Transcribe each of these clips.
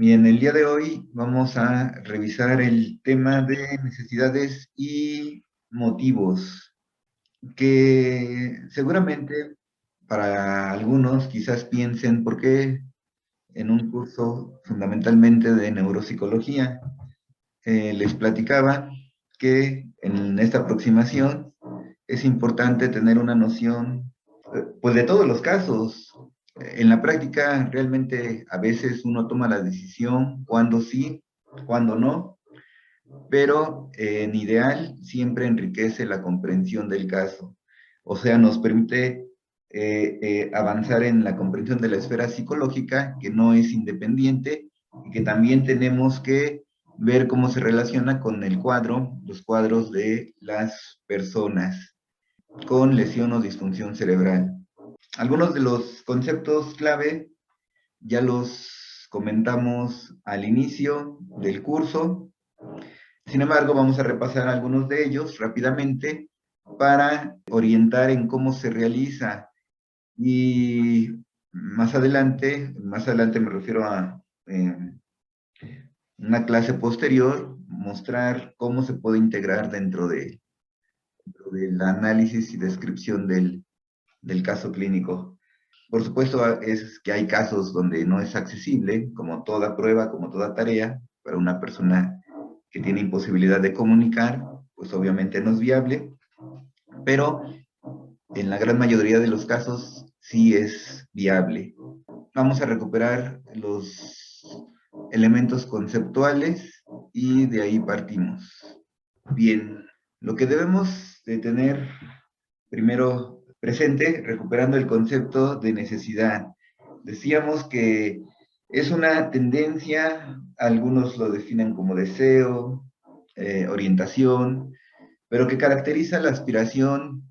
Bien, el día de hoy vamos a revisar el tema de necesidades y motivos, que seguramente para algunos quizás piensen por qué en un curso fundamentalmente de neuropsicología les platicaba que en esta aproximación es importante tener una noción, pues de todos los casos. En la práctica, realmente a veces uno toma la decisión cuando sí, cuando no, pero en ideal siempre enriquece la comprensión del caso. O sea, nos permite avanzar en la comprensión de la esfera psicológica, que no es independiente y que también tenemos que ver cómo se relaciona con el cuadro, los cuadros de las personas con lesión o disfunción cerebral. Algunos de los conceptos clave ya los comentamos al inicio del curso. Sin embargo, vamos a repasar algunos de ellos rápidamente para orientar en cómo se realiza. Y más adelante me refiero a una clase posterior, mostrar cómo se puede integrar dentro del análisis y descripción del caso clínico. Por supuesto, es que hay casos donde no es accesible, como toda prueba, como toda tarea, para una persona que tiene imposibilidad de comunicar, pues obviamente no es viable, pero en la gran mayoría de los casos sí es viable. Vamos a recuperar los elementos conceptuales y de ahí partimos. Bien, lo que debemos de tener primero presente, recuperando el concepto de necesidad. Decíamos que es una tendencia, algunos lo definen como deseo, orientación, pero que caracteriza la aspiración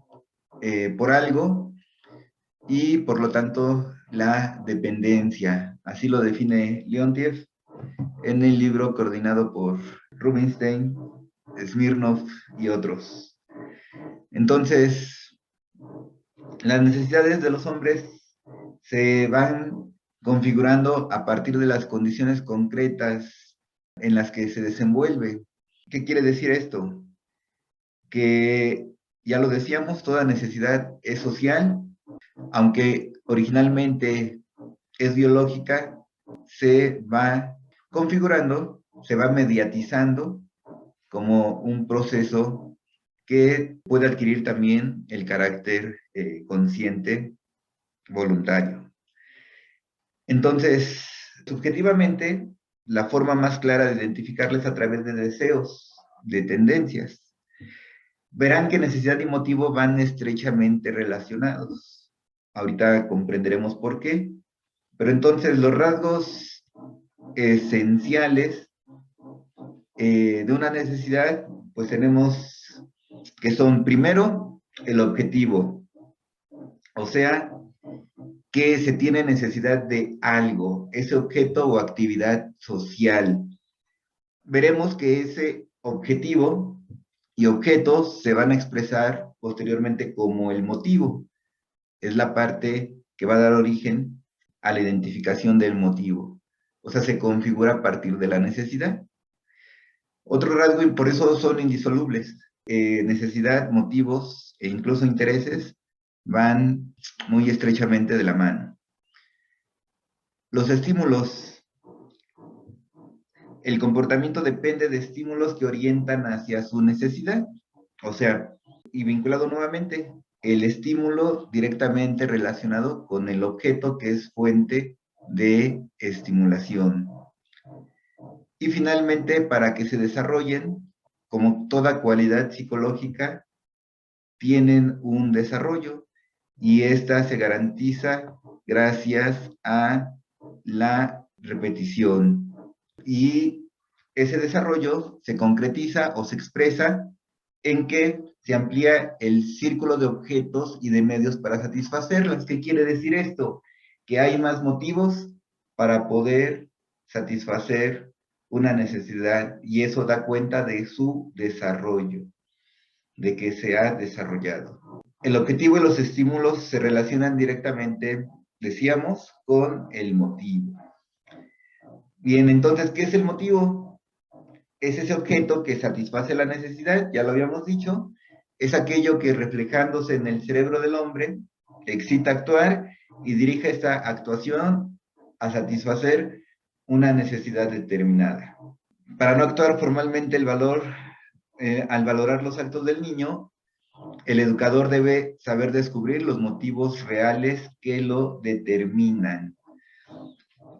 por algo y por lo tanto la dependencia. Así lo define Leontiev en el libro coordinado por Rubinstein, Smirnov y otros. Entonces, las necesidades de los hombres se van configurando a partir de las condiciones concretas en las que se desenvuelve. ¿Qué quiere decir esto? Que, ya lo decíamos, toda necesidad es social, aunque originalmente es biológica, se va configurando, se va mediatizando como un proceso que puede adquirir también el carácter consciente, voluntario. Entonces, subjetivamente, la forma más clara de identificarles a través de deseos, de tendencias. Verán que necesidad y motivo van estrechamente relacionados. Ahorita comprenderemos por qué. Pero entonces los rasgos esenciales de una necesidad, pues tenemos que son primero el objetivo, o sea, que se tiene necesidad de algo, ese objeto o actividad social. Veremos que ese objetivo y objetos se van a expresar posteriormente como el motivo. Es la parte que va a dar origen a la identificación del motivo. O sea, se configura a partir de la necesidad. Otro rasgo, y por eso son indisolubles, necesidad, motivos e incluso intereses van muy estrechamente de la mano. Los estímulos. El comportamiento depende de estímulos que orientan hacia su necesidad. O sea, y vinculado nuevamente, el estímulo directamente relacionado con el objeto que es fuente de estimulación. Y finalmente, para que se desarrollen, como toda cualidad psicológica, tienen un desarrollo y esta se garantiza gracias a la repetición. Y ese desarrollo se concretiza o se expresa en que se amplía el círculo de objetos y de medios para satisfacerlas. ¿Qué quiere decir esto? Que hay más motivos para poder satisfacer una necesidad y eso da cuenta de su desarrollo, de que se ha desarrollado. El objetivo y los estímulos se relacionan directamente, decíamos, con el motivo. Bien, entonces, ¿qué es el motivo? Es ese objeto que satisface la necesidad, ya lo habíamos dicho, es aquello que reflejándose en el cerebro del hombre, excita a actuar y dirige esta actuación a satisfacer una necesidad determinada. Para no actuar formalmente al valorar los actos del niño, el educador debe saber descubrir los motivos reales que lo determinan.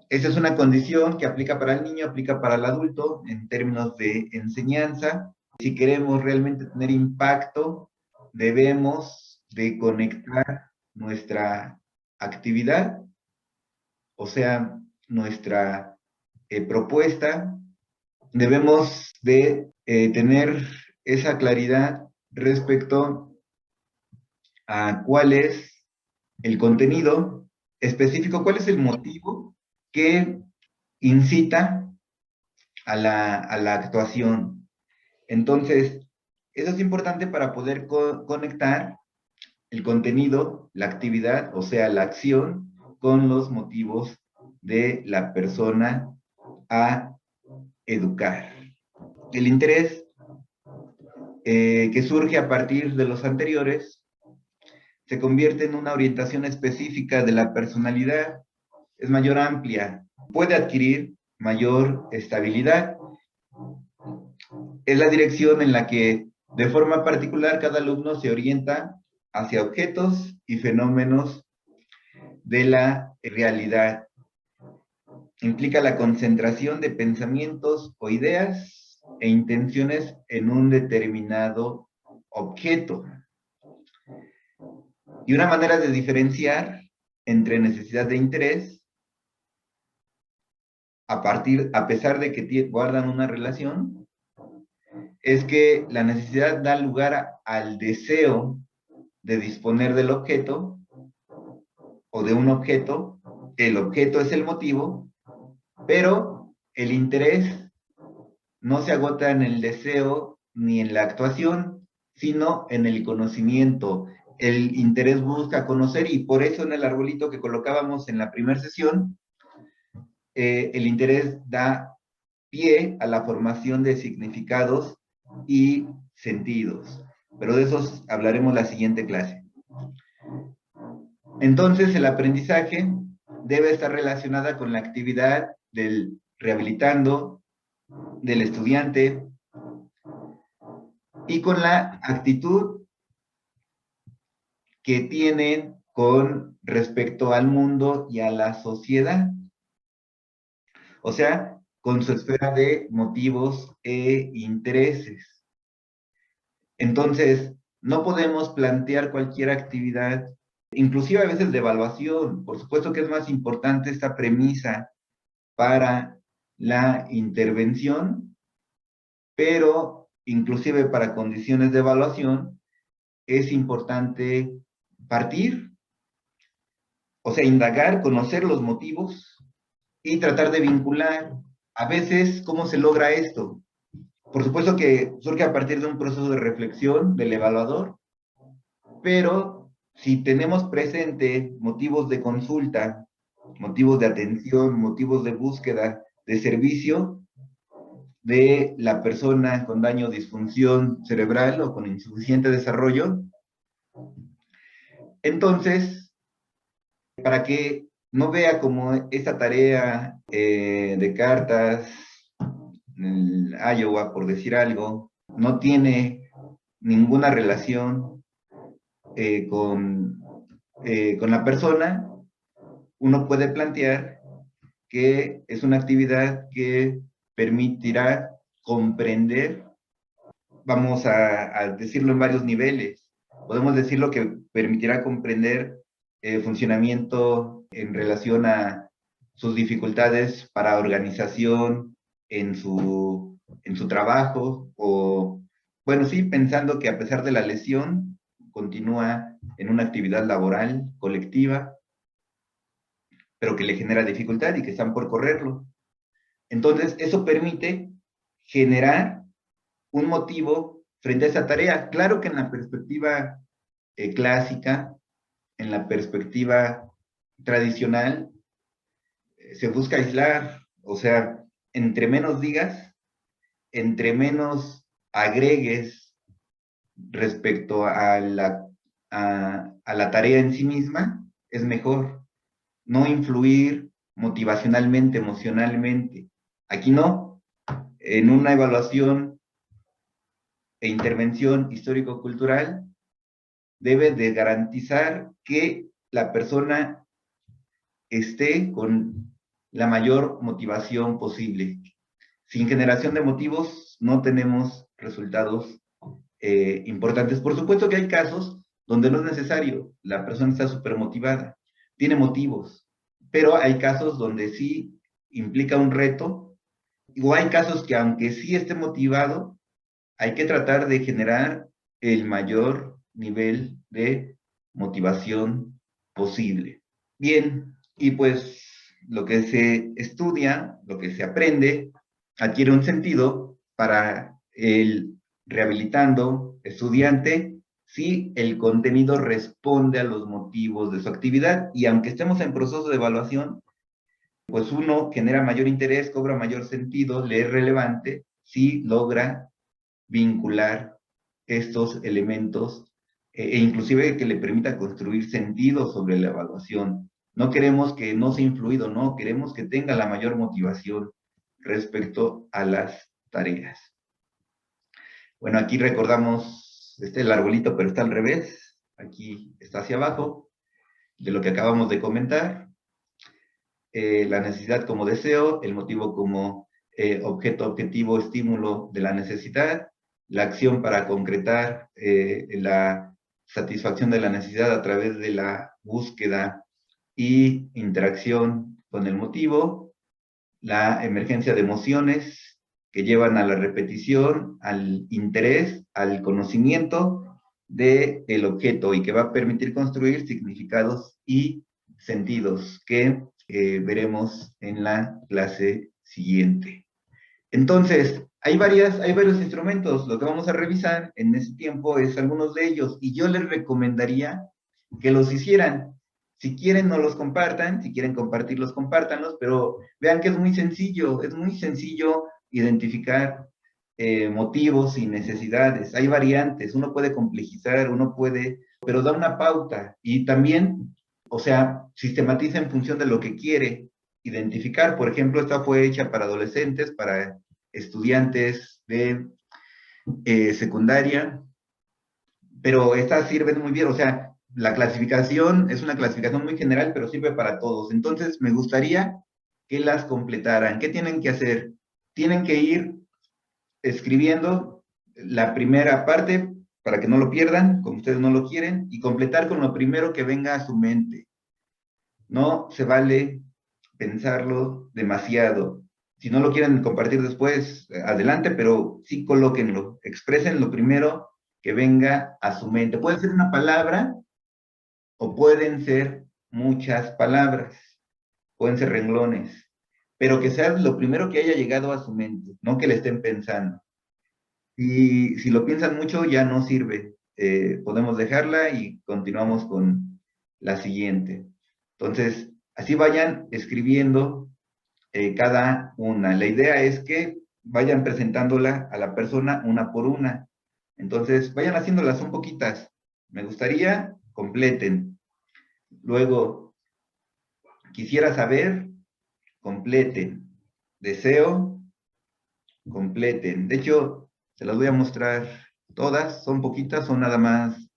Esa es una condición que aplica para el niño, aplica para el adulto en términos de enseñanza. Si queremos realmente tener impacto, debemos de conectar nuestra actividad, o sea, nuestra propuesta. Debemos de tener esa claridad respecto a cuál es el contenido específico, cuál es el motivo que incita a la actuación. Entonces, eso es importante para poder conectar el contenido, la actividad, o sea, la acción, con los motivos de la persona a educar. El interés que surge a partir de los anteriores se convierte en una orientación específica de la personalidad, es mayor amplia, puede adquirir mayor estabilidad. Es la dirección en la que de forma particular cada alumno se orienta hacia objetos y fenómenos de la realidad. Implica la concentración de pensamientos o ideas e intenciones en un determinado objeto. Y una manera de diferenciar entre necesidad e interés, a pesar de que guardan una relación, es que la necesidad da lugar al deseo de disponer del objeto o de un objeto. El objeto es el motivo, pero el interés no se agota en el deseo ni en la actuación, sino en el conocimiento. El interés busca conocer y por eso en el arbolito que colocábamos en la primera sesión, el interés da pie a la formación de significados y sentidos. Pero de esos hablaremos la siguiente clase. Entonces, el aprendizaje debe estar relacionada con la actividad del rehabilitando, del estudiante y con la actitud que tienen con respecto al mundo y a la sociedad. O sea, con su esfera de motivos e intereses. Entonces, no podemos plantear cualquier actividad, inclusive a veces de evaluación. Por supuesto que es más importante esta premisa para la intervención, pero inclusive para condiciones de evaluación es importante partir, o sea, indagar, conocer los motivos y tratar de vincular. A veces, ¿cómo se logra esto? Por supuesto que surge a partir de un proceso de reflexión del evaluador, pero si tenemos presente motivos de consulta, motivos de atención, motivos de búsqueda, de servicio de la persona con daño o disfunción cerebral o con insuficiente desarrollo, entonces, para que no vea como esta tarea de cartas, el Iowa, por decir algo, no tiene ninguna relación con la persona, uno puede plantear que es una actividad que permitirá comprender, vamos a decirlo en varios niveles, podemos decirlo que permitirá comprender el funcionamiento en relación a sus dificultades para organización en su trabajo, o, bueno, sí, pensando que a pesar de la lesión, continúa en una actividad laboral colectiva, pero que le genera dificultad y que están por correrlo. Entonces, eso permite generar un motivo frente a esa tarea. Claro que en la perspectiva clásica, en la perspectiva tradicional, se busca aislar O sea, entre menos digas, entre menos agregues respecto a la tarea en sí misma, es mejor. No influir motivacionalmente, emocionalmente. Aquí no. En una evaluación e intervención histórico-cultural debe de garantizar que la persona esté con la mayor motivación posible. Sin generación de motivos no tenemos resultados importantes. Por supuesto que hay casos donde no es necesario, la persona está súper motivada, tiene motivos, pero hay casos donde sí implica un reto, o hay casos que aunque sí esté motivado, hay que tratar de generar el mayor nivel de motivación posible. Bien, y pues lo que se estudia, lo que se aprende, adquiere un sentido para el rehabilitando estudiante si el contenido responde a los motivos de su actividad, y aunque estemos en proceso de evaluación, pues uno genera mayor interés, cobra mayor sentido, le es relevante si logra vincular estos elementos inclusive que le permita construir sentido sobre la evaluación. No queremos que no sea influido, no, queremos que tenga la mayor motivación respecto a las tareas. Bueno, aquí recordamos, este es el arbolito, pero está al revés, aquí está hacia abajo, de lo que acabamos de comentar, la necesidad como deseo, el motivo como objeto, objetivo, estímulo de la necesidad, la acción para concretar la satisfacción de la necesidad a través de la búsqueda y interacción con el motivo, la emergencia de emociones que llevan a la repetición, al interés, al conocimiento del objeto y que va a permitir construir significados y sentidos que veremos en la clase siguiente. Entonces, hay varios instrumentos. Lo que vamos a revisar en ese tiempo es algunos de ellos, y yo les recomendaría que los hicieran. Si quieren, no los compartan. Si quieren compartirlos, compártanlos, pero vean que es muy sencillo identificar motivos y necesidades. Hay variantes, uno puede complejizar, uno puede, pero da una pauta, y también, o sea, sistematiza en función de lo que quiere identificar. Por ejemplo, esta fue hecha para adolescentes, para estudiantes de secundaria, pero estas sirven muy bien. O sea, la clasificación es una clasificación muy general, pero sirve para todos. Entonces, me gustaría que las completaran. ¿Qué tienen que hacer? Tienen que ir escribiendo la primera parte para que no lo pierdan, como ustedes no lo quieren, y completar con lo primero que venga a su mente. No se vale pensarlo demasiado. Si no lo quieren compartir después, adelante, pero sí colóquenlo, expresen lo primero que venga a su mente. Puede ser una palabra o pueden ser muchas palabras, pueden ser renglones, pero que sea lo primero que haya llegado a su mente, no que le estén pensando. Y si lo piensan mucho, ya no sirve. Podemos dejarla y continuamos con la siguiente. Entonces, así vayan escribiendo cada una. La idea es que vayan presentándola a la persona una por una. Entonces, vayan haciéndolas un poquitas. Me gustaría, completen. Luego, quisiera saber, completen. Deseo, completen. De hecho, se las voy a mostrar todas. Son poquitas, son nada más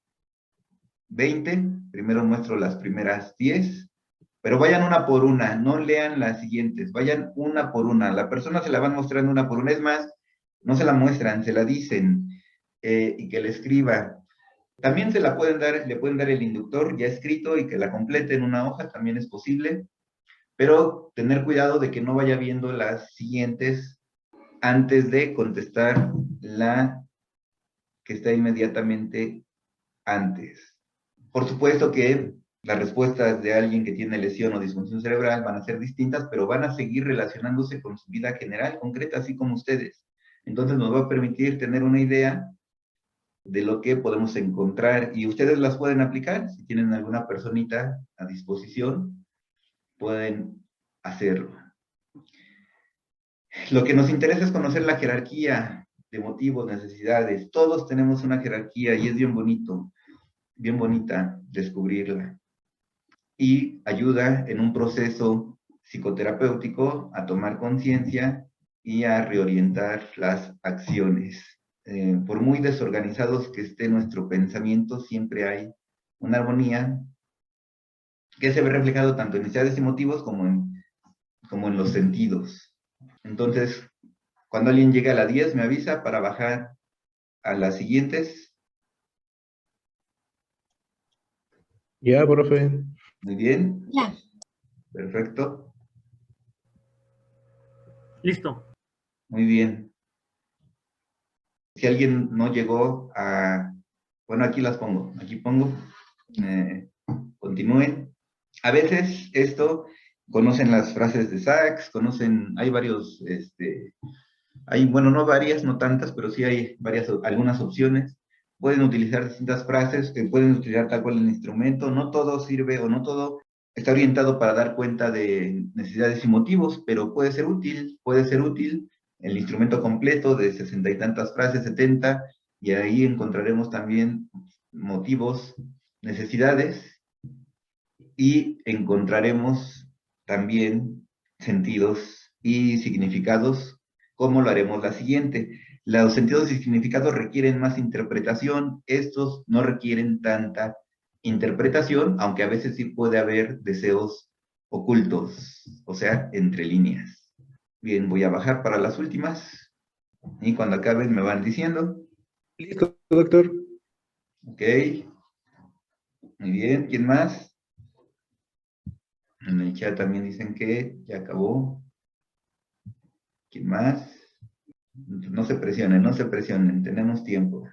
20. Primero muestro las primeras 10. Pero vayan una por una, no lean las siguientes, vayan una por una. La persona se la van mostrando una por una. Es más, no se la muestran, se la dicen y que le escriba. También se la pueden dar, le pueden dar el inductor ya escrito y que la complete en una hoja, también es posible, pero tener cuidado de que no vaya viendo las siguientes antes de contestar la que está inmediatamente antes. Por supuesto que las respuestas de alguien que tiene lesión o disfunción cerebral van a ser distintas, pero van a seguir relacionándose con su vida general, concreta, así como ustedes. Entonces nos va a permitir tener una idea de lo que podemos encontrar, y ustedes las pueden aplicar. Si tienen alguna personita a disposición, pueden hacerlo. Lo que nos interesa es conocer la jerarquía de motivos, necesidades. Todos tenemos una jerarquía y es bien bonito, bien bonita descubrirla. Y ayuda en un proceso psicoterapéutico a tomar conciencia y a reorientar las acciones. Por muy desorganizados que esté nuestro pensamiento, siempre hay una armonía que se ve reflejado tanto en necesidades y motivos como en los sentidos. Entonces, cuando alguien llegue a la 10, me avisa para bajar a las siguientes. Ya, profe. Muy bien. Ya. Perfecto. Listo. Muy bien. Si alguien no llegó a... Bueno, aquí las pongo. Aquí pongo. Continúen. A veces esto, conocen las frases de Sachs, conocen, hay varios, hay, bueno, no varias, no tantas, pero sí hay varias, algunas opciones. Pueden utilizar distintas frases, pueden utilizar tal cual el instrumento. No todo sirve o no todo está orientado para dar cuenta de necesidades y motivos, pero puede ser útil el instrumento completo de 60 y tantas frases, 70, y ahí encontraremos también motivos, necesidades, y encontraremos también sentidos y significados, como lo haremos la siguiente. Los sentidos y significados requieren más interpretación, estos no requieren tanta interpretación, aunque a veces sí puede haber deseos ocultos, o sea, entre líneas. Bien, voy a bajar para las últimas, y cuando acaben me van diciendo. Listo, doctor. Ok, muy bien, ¿quién más? En el chat también dicen que ya acabó. ¿Quién más? No se presionen, no se presionen, tenemos tiempo.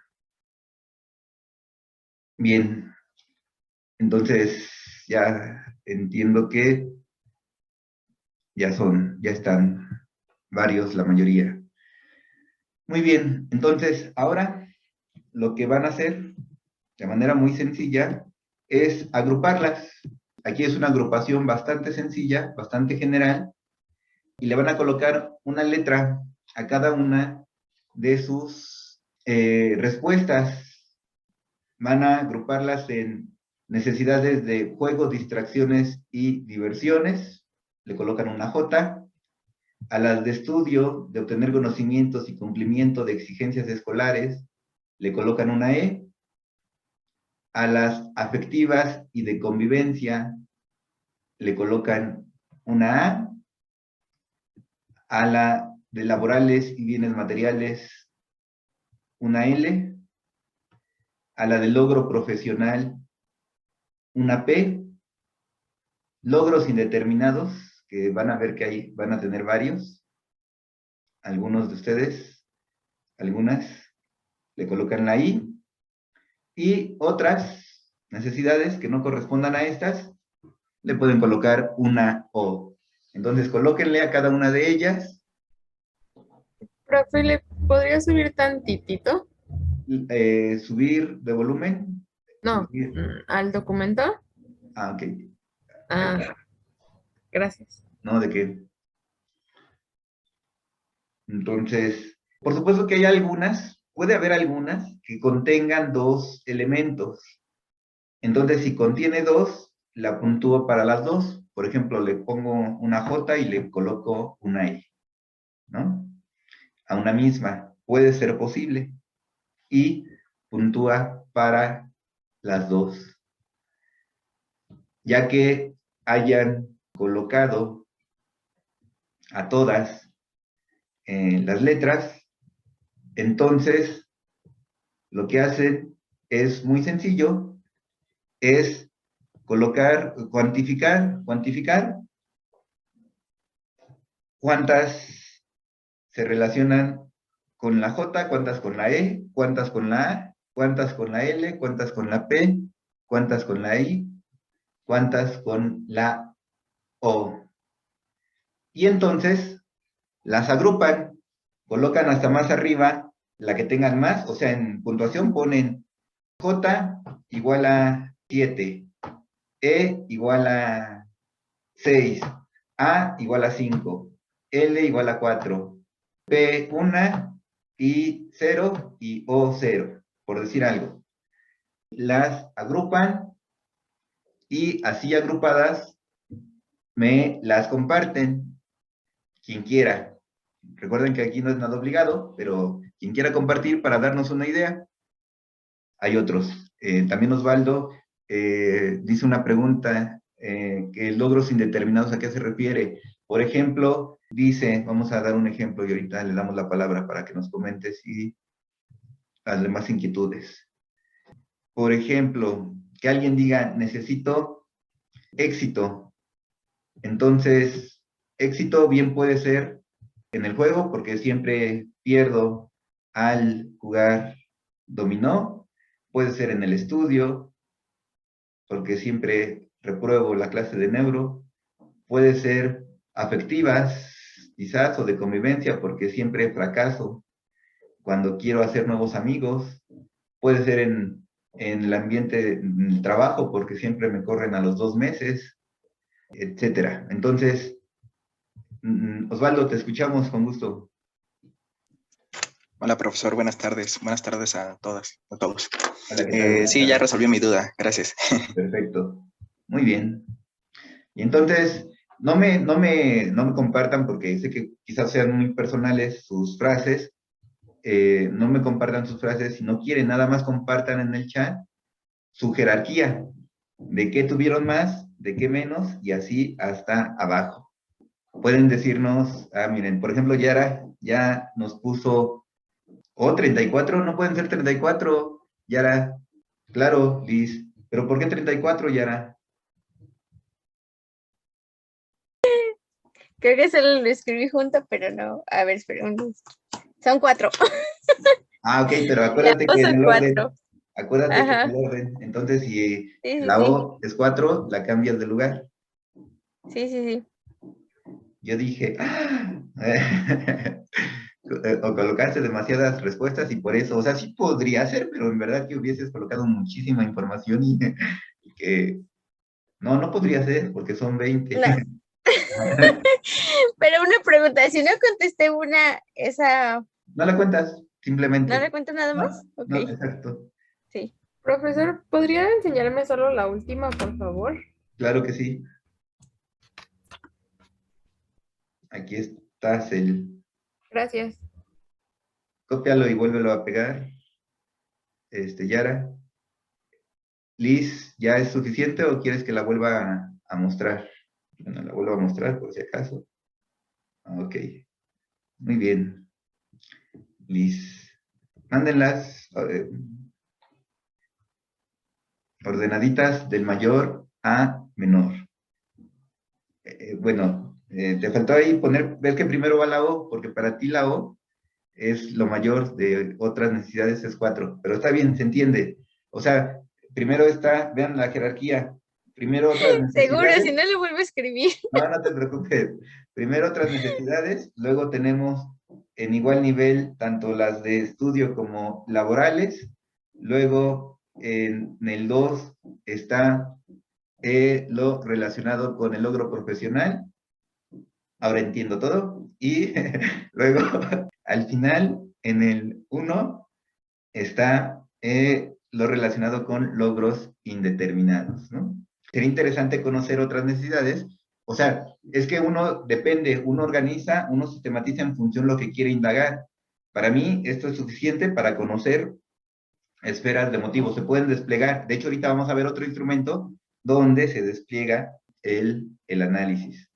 Bien, entonces ya entiendo que ya están varios, la mayoría. Muy bien, entonces ahora lo que van a hacer de manera muy sencilla es agruparlas. Aquí es una agrupación bastante sencilla, bastante general, y le van a colocar una letra a cada una de sus respuestas. Van a agruparlas en necesidades de juego, distracciones y diversiones. Le colocan una J. A las de estudio, de obtener conocimientos y cumplimiento de exigencias escolares, le colocan una E. A las afectivas y de convivencia, le colocan una A. A la de laborales y bienes materiales, una L. A la de logro profesional, una P. Logros indeterminados, que van a ver que ahí van a tener varios. Algunos de ustedes, algunas, le colocan la I. Y otras necesidades que no correspondan a estas, le pueden colocar una O. Entonces, colóquenle a cada una de ellas. Profe, ¿le podría subir tantitito? Subir de volumen. No, Subir. al documento. Ah, ok. Ah, gracias. ¿No? ¿De qué? Entonces, por supuesto que hay algunas, puede haber algunas que contengan dos elementos. Entonces, si contiene dos, la puntúo para las dos. Por ejemplo, le pongo una J y le coloco una I, ¿no? A una misma. Puede ser posible. Y puntúa para las dos. Ya que hayan colocado a todas las letras, entonces lo que hacen es muy sencillo, es colocar, cuantificar cuántas se relacionan con la J, cuántas con la E, cuántas con la A, cuántas con la L, cuántas con la P, cuántas con la I, cuántas con la O. Y entonces las agrupan, colocan hasta más arriba la que tengan más, o sea, en puntuación ponen J igual a 7, E igual a 6, A igual a 5, L igual a 4, P1 y 0 y O0, por decir algo. Las agrupan y así agrupadas me las comparten quien quiera. Recuerden que aquí no es nada obligado, pero quien quiera compartir para darnos una idea, hay otros. También Osvaldo dice una pregunta, que logros indeterminados, ¿a qué se refiere? Por ejemplo, dice, vamos a dar un ejemplo y ahorita le damos la palabra para que nos comentes y las demás inquietudes. Por ejemplo, que alguien diga, necesito éxito. Entonces, éxito bien puede ser en el juego, porque siempre pierdo al jugar dominó. Puede ser en el estudio, porque siempre repruebo la clase de neuro. Puede ser afectivas, quizás, o de convivencia, porque siempre fracaso cuando quiero hacer nuevos amigos. Puede ser en el ambiente del trabajo, porque siempre me corren a los 2 meses, etcétera. Entonces, Osvaldo, te escuchamos con gusto. Hola, profesor, buenas tardes. Buenas tardes a todas, a todos. Hola, ¿qué tal? Sí, ya resolví mi duda, gracias. Perfecto. Muy bien. Y entonces, no me compartan, porque sé que quizás sean muy personales sus frases. No me compartan sus frases. Si no quieren, nada más compartan en el chat su jerarquía. De qué tuvieron más, de qué menos, y así hasta abajo. Pueden decirnos, miren, por ejemplo, Yara ya nos puso, 34, no pueden ser 34, Yara. Claro, Liz, pero ¿por qué 34, Yara? Creo que solo lo escribí junto, pero no. A ver, espera. Son 4. Ok, pero La acuérdate O que en son el orden, 4. acuérdate que en Ajá. el orden, entonces si Sí, sí, la sí. O es 4, la cambias de lugar. Sí, sí, sí. Yo dije, o colocaste demasiadas respuestas y por eso, o sea, sí podría ser, pero en verdad que hubieses colocado muchísima información y que, no podría ser, porque son 20. No. Pero una pregunta, si no contesté una, esa, No la cuentas, ¿no simplemente. le cuento nada más? No, Ok, no, exacto. sí. Profesor, ¿podría enseñarme solo la última, por favor? Claro que sí. Aquí estás el. Gracias. Cópialo y vuélvelo a pegar. Yara. Liz, ¿ya es suficiente o quieres que la vuelva a mostrar? Bueno, la vuelvo a mostrar por si acaso. Ok, muy bien. Liz. Mándenlas ordenaditas del mayor a menor. Bueno, te faltó ahí poner, ves que primero va la O, porque para ti la O es lo mayor, de otras necesidades es 4, pero está bien, se entiende. O sea, primero está, vean la jerarquía, primero otras Seguro, si necesidades, no lo vuelvo a escribir. no te preocupes, primero otras necesidades, luego tenemos en igual nivel tanto las de estudio como laborales, luego en el 2 está lo relacionado con el logro profesional. Ahora entiendo todo. Y luego, al final, en el 1, está lo relacionado con logros indeterminados, ¿no? Sería interesante conocer otras necesidades. O sea, es que uno depende, uno organiza, uno sistematiza en función de lo que quiere indagar. Para mí, esto es suficiente para conocer esferas de motivos. Se pueden desplegar. De hecho, ahorita vamos a ver otro instrumento donde se despliega el análisis.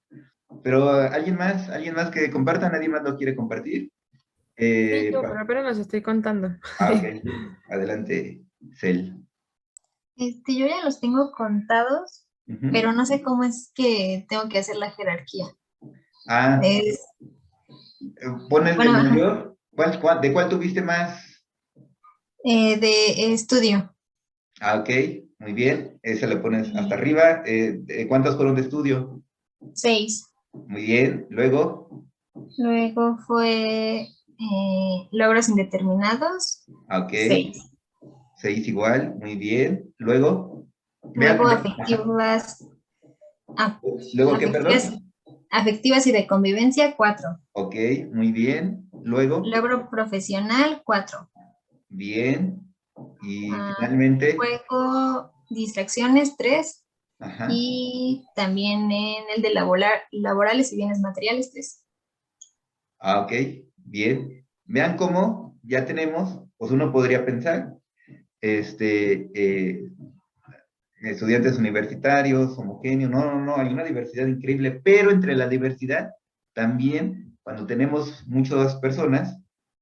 Pero ¿alguien más que comparta? ¿Nadie más lo quiere compartir? Sí, yo, pero apenas nos estoy contando. Ok. Adelante, Cel. Yo ya los tengo contados, pero no sé cómo es que tengo que hacer la jerarquía. Pon el Bueno, del mayor. ¿De cuál tuviste más? de estudio. Ok, muy bien. Ese lo pones hasta arriba. ¿Cuántos fueron de estudio? 6. Muy bien. Luego. Luego fue logros indeterminados. Ok. 6. 6 igual. Muy bien. Luego. Luego Vean. afectivas. ¿Luego qué, perdón? Afectivas y de convivencia, 4. Ok, muy bien. Luego, Logro profesional, 4. bien. Y finalmente, Juego, distracciones, 3. ajá. Y también en el de laborales y bienes materiales, 3. Ok, bien. Vean cómo ya tenemos, pues uno podría pensar, estudiantes universitarios, homogéneos, no, hay una diversidad increíble, pero entre la diversidad también, cuando tenemos muchas personas,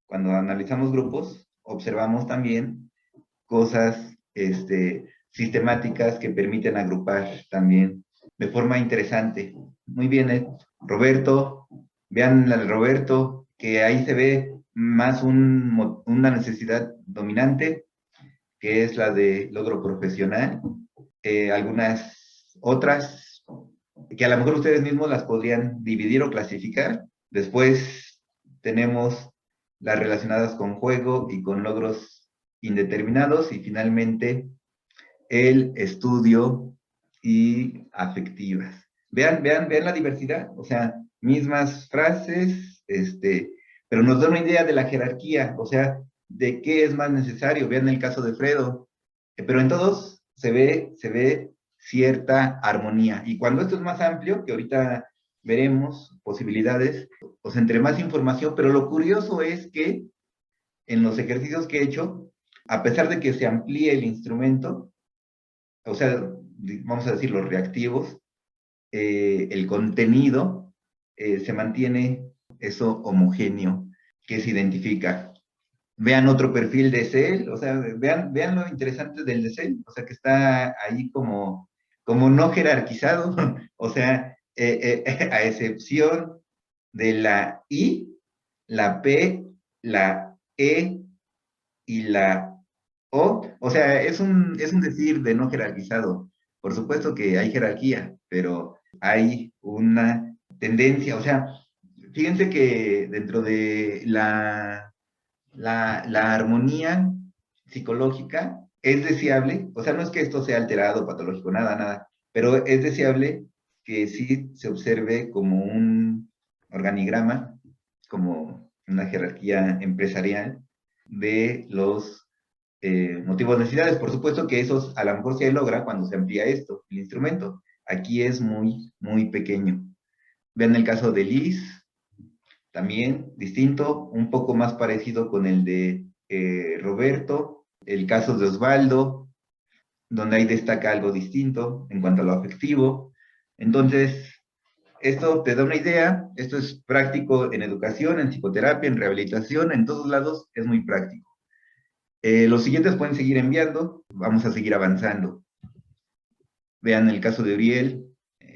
cuando analizamos grupos, observamos también cosas sistemáticas que permiten agrupar también de forma interesante. Muy bien, Roberto, vean la de Roberto, que ahí se ve más una necesidad dominante, que es la de logro profesional. Algunas otras que a lo mejor ustedes mismos las podrían dividir o clasificar. Después tenemos las relacionadas con juego y con logros indeterminados, y finalmente el estudio y afectivas. Vean la diversidad, o sea, mismas frases, pero nos da una idea de la jerarquía, o sea, de qué es más necesario. Vean el caso de Fredo, pero en todos se ve cierta armonía. Y cuando esto es más amplio, que ahorita veremos posibilidades, pues entre más información, pero lo curioso es que en los ejercicios que he hecho, a pesar de que se amplíe el instrumento, o sea, vamos a decir los reactivos, el contenido se mantiene eso homogéneo que se identifica. Vean otro perfil de Cell, o sea, vean lo interesante del de Cell, o sea, que está ahí como no jerarquizado, o sea, a excepción de la I, la P, la E y la O sea, es un decir de no jerarquizado. Por supuesto que hay jerarquía, pero hay una tendencia, o sea, fíjense que dentro de la armonía psicológica es deseable, o sea, no es que esto sea alterado, patológico, nada, pero es deseable que sí se observe como un organigrama, como una jerarquía empresarial de los motivos, necesidades. Por supuesto que eso a lo mejor se logra cuando se amplía esto, el instrumento. Aquí es muy pequeño. Vean el caso de Liz, también distinto, un poco más parecido con el de Roberto, el caso de Osvaldo, donde ahí destaca algo distinto en cuanto a lo afectivo. Entonces, esto te da una idea, esto es práctico en educación, en psicoterapia, en rehabilitación, en todos lados es muy práctico. Los siguientes pueden seguir enviando, vamos a seguir avanzando. Vean el caso de Uriel,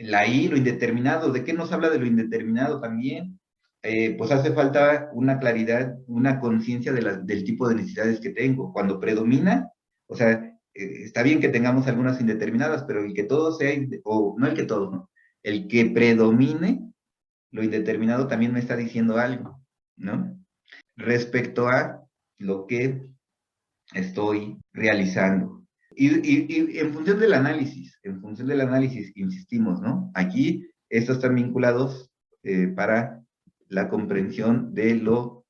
la I, lo indeterminado. ¿De qué nos habla de lo indeterminado también? Pues hace falta una claridad, una conciencia del tipo de necesidades que tengo. Cuando predomina, o sea, está bien que tengamos algunas indeterminadas, pero el que todo sea, o no el que todo, ¿no? El que predomine lo indeterminado también me está diciendo algo, ¿no? Respecto a lo que estoy realizando. Y en función del análisis, insistimos, ¿no? Aquí estos están vinculados para la comprensión de lo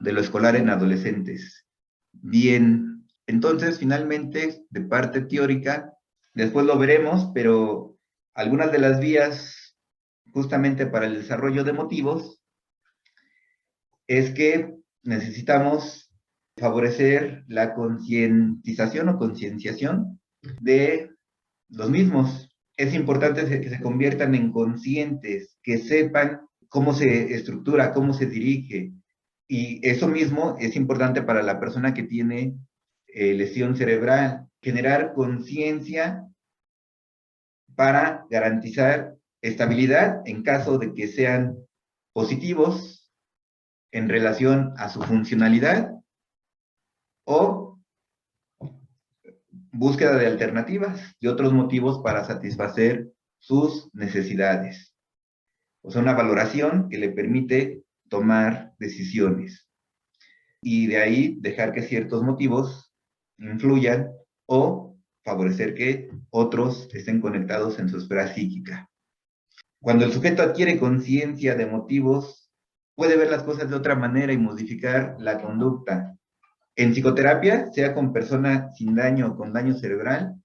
escolar en adolescentes. Bien, entonces finalmente, de parte teórica, después lo veremos, pero algunas de las vías justamente para el desarrollo de motivos es que necesitamos favorecer la concientización o concienciación de los mismos. Es importante que se conviertan en conscientes, que sepan cómo se estructura, cómo se dirige. Y eso mismo es importante para la persona que tiene lesión cerebral, generar conciencia para garantizar estabilidad en caso de que sean positivos en relación a su funcionalidad o búsqueda de alternativas, de otros motivos para satisfacer sus necesidades. O sea, una valoración que le permite tomar decisiones. Y de ahí dejar que ciertos motivos influyan o favorecer que otros estén conectados en su esfera psíquica. Cuando el sujeto adquiere conciencia de motivos puede ver las cosas de otra manera y modificar la conducta. En psicoterapia, sea con persona sin daño o con daño cerebral,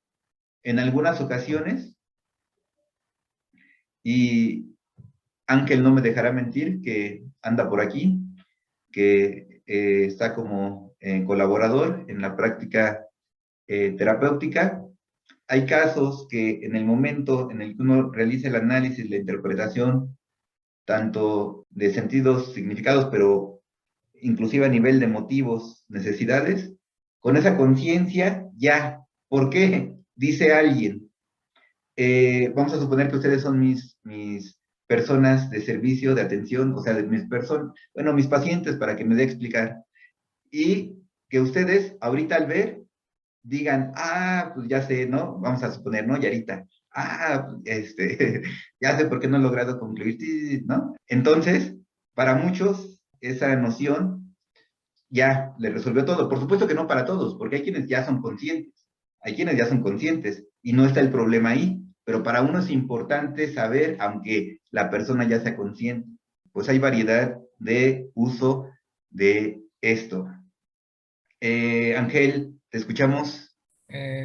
en algunas ocasiones, y Ángel no me dejará mentir, que anda por aquí, que está como colaborador en la práctica terapéutica. Hay casos que en el momento en el que uno realiza el análisis, la interpretación, tanto de sentidos, significados, pero inclusive a nivel de motivos, necesidades, con esa conciencia ya, ¿por qué? Dice alguien, vamos a suponer que ustedes son mis personas de servicio, de atención, o sea, de mis personas, bueno, mis pacientes, para que me dé a explicar, y que ustedes ahorita al ver digan, ah, pues ya sé, ¿no? Vamos a suponer, ¿no? Yarita, ah, ya sé por qué no he logrado concluir, sí, ¿no? Entonces, para muchos, esa noción ya le resolvió todo. Por supuesto que no para todos, porque hay quienes ya son conscientes, hay quienes ya son conscientes y no está el problema ahí, pero para uno es importante saber, aunque la persona ya sea consciente, pues hay variedad de uso de esto. Ángel, te escuchamos.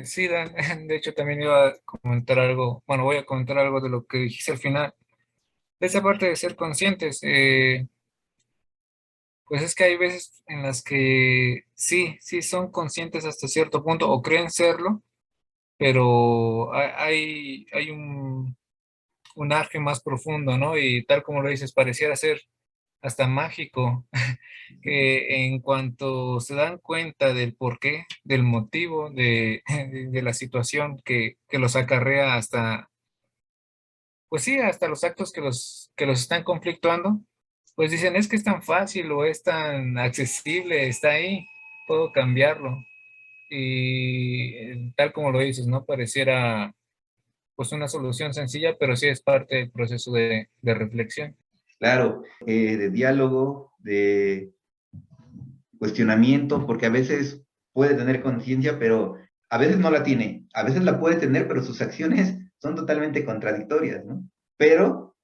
Sí, Dan, de hecho también iba a comentar algo, bueno, voy a comentar algo de lo que dijiste al final, de esa parte de ser conscientes, pues es que hay veces en las que sí son conscientes hasta cierto punto o creen serlo, pero hay un arque más profundo, ¿no? Y tal como lo dices, pareciera ser hasta mágico, que en cuanto se dan cuenta del porqué, del motivo, de la situación que los acarrea hasta, pues sí, hasta los actos que los están conflictuando, pues dicen, es que es tan fácil o es tan accesible, está ahí, puedo cambiarlo. Y tal como lo dices, ¿no? Pareciera pues una solución sencilla, pero sí es parte del proceso de reflexión. Claro, de diálogo, de cuestionamiento, porque a veces puede tener conciencia, pero a veces no la tiene, a veces la puede tener, pero sus acciones son totalmente contradictorias, ¿no? Pero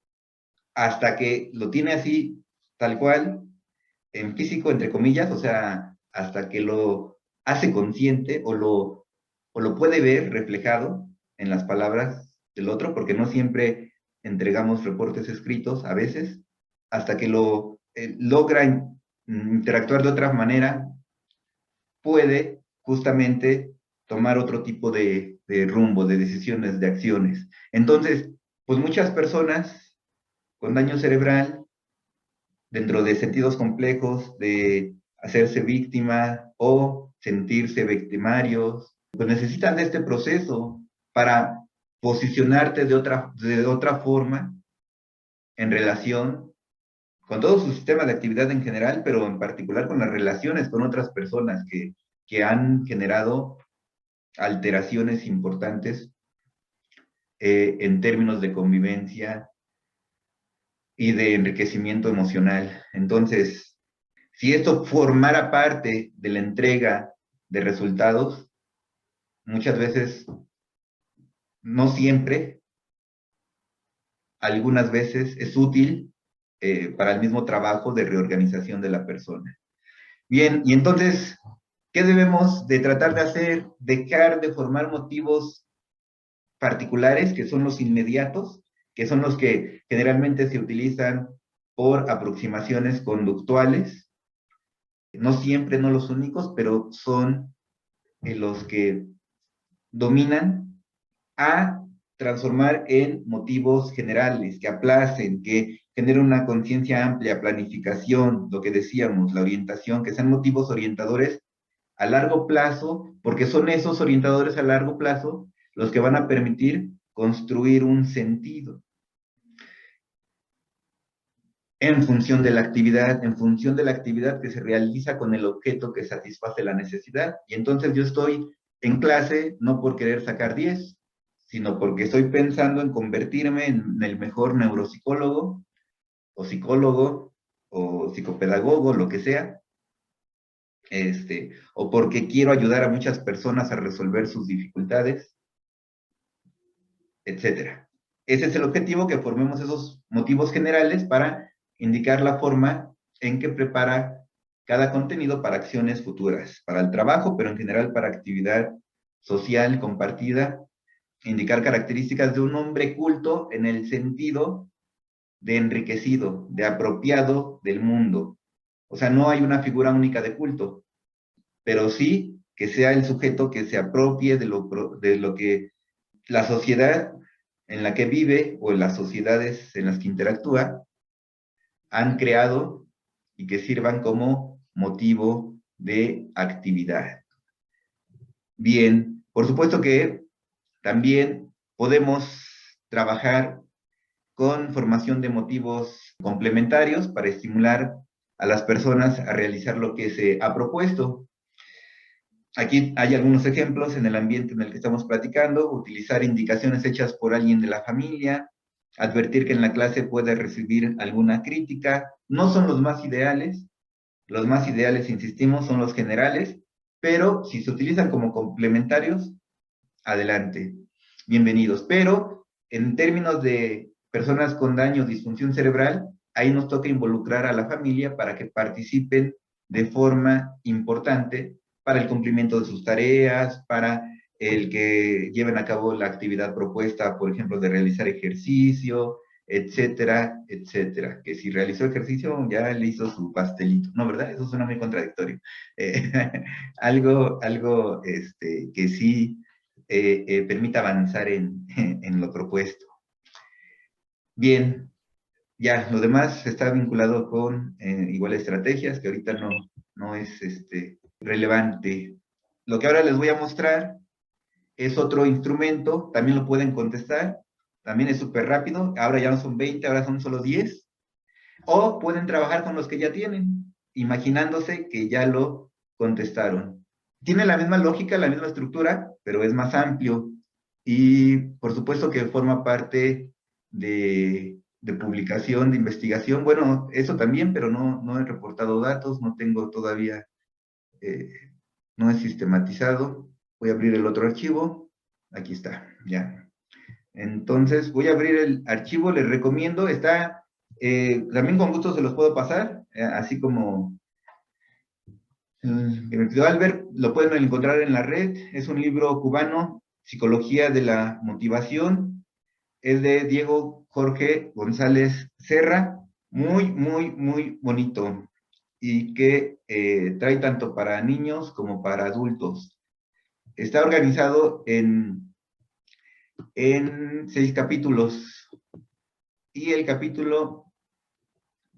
hasta que lo tiene así, tal cual, en físico, entre comillas, o sea, hasta que lo hace consciente o lo puede ver reflejado en las palabras del otro, porque no siempre entregamos reportes escritos, a veces, hasta que lo logra interactuar de otra manera, puede justamente tomar otro tipo de rumbo, de decisiones, de acciones. Entonces, pues muchas personas con daño cerebral, dentro de sentidos complejos, de hacerse víctima o sentirse victimarios, pues necesitan de este proceso para posicionarte de otra forma en relación con todo su sistema de actividad en general, pero en particular con las relaciones con otras personas que han generado alteraciones importantes en términos de convivencia y de enriquecimiento emocional. Entonces, si esto formara parte de la entrega de resultados, muchas veces, no siempre, algunas veces es útil para el mismo trabajo de reorganización de la persona. Bien, y entonces, ¿qué debemos de tratar de hacer? Dejar de formar motivos particulares, que son los inmediatos, que son los que generalmente se utilizan por aproximaciones conductuales, no siempre, no los únicos, pero son los que dominan, a transformar en motivos generales, que aplacen, que generen una conciencia amplia, planificación, lo que decíamos, la orientación, que sean motivos orientadores a largo plazo, porque son esos orientadores a largo plazo los que van a permitir construir un sentido en función de la actividad, en función de la actividad que se realiza con el objeto que satisface la necesidad. Y entonces yo estoy en clase no por querer sacar 10, sino porque estoy pensando en convertirme en el mejor neuropsicólogo o psicólogo o psicopedagogo, lo que sea, o porque quiero ayudar a muchas personas a resolver sus dificultades, etcétera. Ese es el objetivo, que formemos esos motivos generales para indicar la forma en que prepara cada contenido para acciones futuras, para el trabajo, pero en general para actividad social compartida, indicar características de un hombre culto en el sentido de enriquecido, de apropiado del mundo. O sea, no hay una figura única de culto, pero sí que sea el sujeto que se apropie de lo que la sociedad en la que vive o en las sociedades en las que interactúa han creado y que sirvan como motivo de actividad. Bien, por supuesto que también podemos trabajar con formación de motivos complementarios para estimular a las personas a realizar lo que se ha propuesto. Aquí hay algunos ejemplos en el ambiente en el que estamos platicando: utilizar indicaciones hechas por alguien de la familia, advertir que en la clase puede recibir alguna crítica. No son los más ideales, insistimos, son los generales, pero si se utilizan como complementarios, adelante, bienvenidos. Pero en términos de personas con daño o disfunción cerebral, ahí nos toca involucrar a la familia para que participen de forma importante para el cumplimiento de sus tareas, para el que lleven a cabo la actividad propuesta, por ejemplo, de realizar ejercicio, etcétera, etcétera. Que si realizó ejercicio, ya le hizo su pastelito. No, ¿verdad? Eso suena muy contradictorio. Algo que sí permita avanzar en lo propuesto. Bien, ya, lo demás está vinculado con igual estrategias, que ahorita no es relevante. Lo que ahora les voy a mostrar es otro instrumento, también lo pueden contestar, también es súper rápido, ahora ya no son 20, ahora son solo 10, o pueden trabajar con los que ya tienen, imaginándose que ya lo contestaron. Tiene la misma lógica, la misma estructura, pero es más amplio, y por supuesto que forma parte de publicación, de investigación. Bueno, eso también, pero no he reportado datos, no tengo todavía, no he sistematizado. Voy a abrir el otro archivo. Aquí está, ya. Entonces, voy a abrir el archivo, les recomiendo, está, también con gusto se los puedo pasar, así como Albert, lo pueden encontrar en la red. Es un libro cubano, Psicología de la Motivación, es de Diego Jorge González Serra, muy, muy, muy bonito, y que trae tanto para niños como para adultos. Está organizado en 6 capítulos, y el capítulo,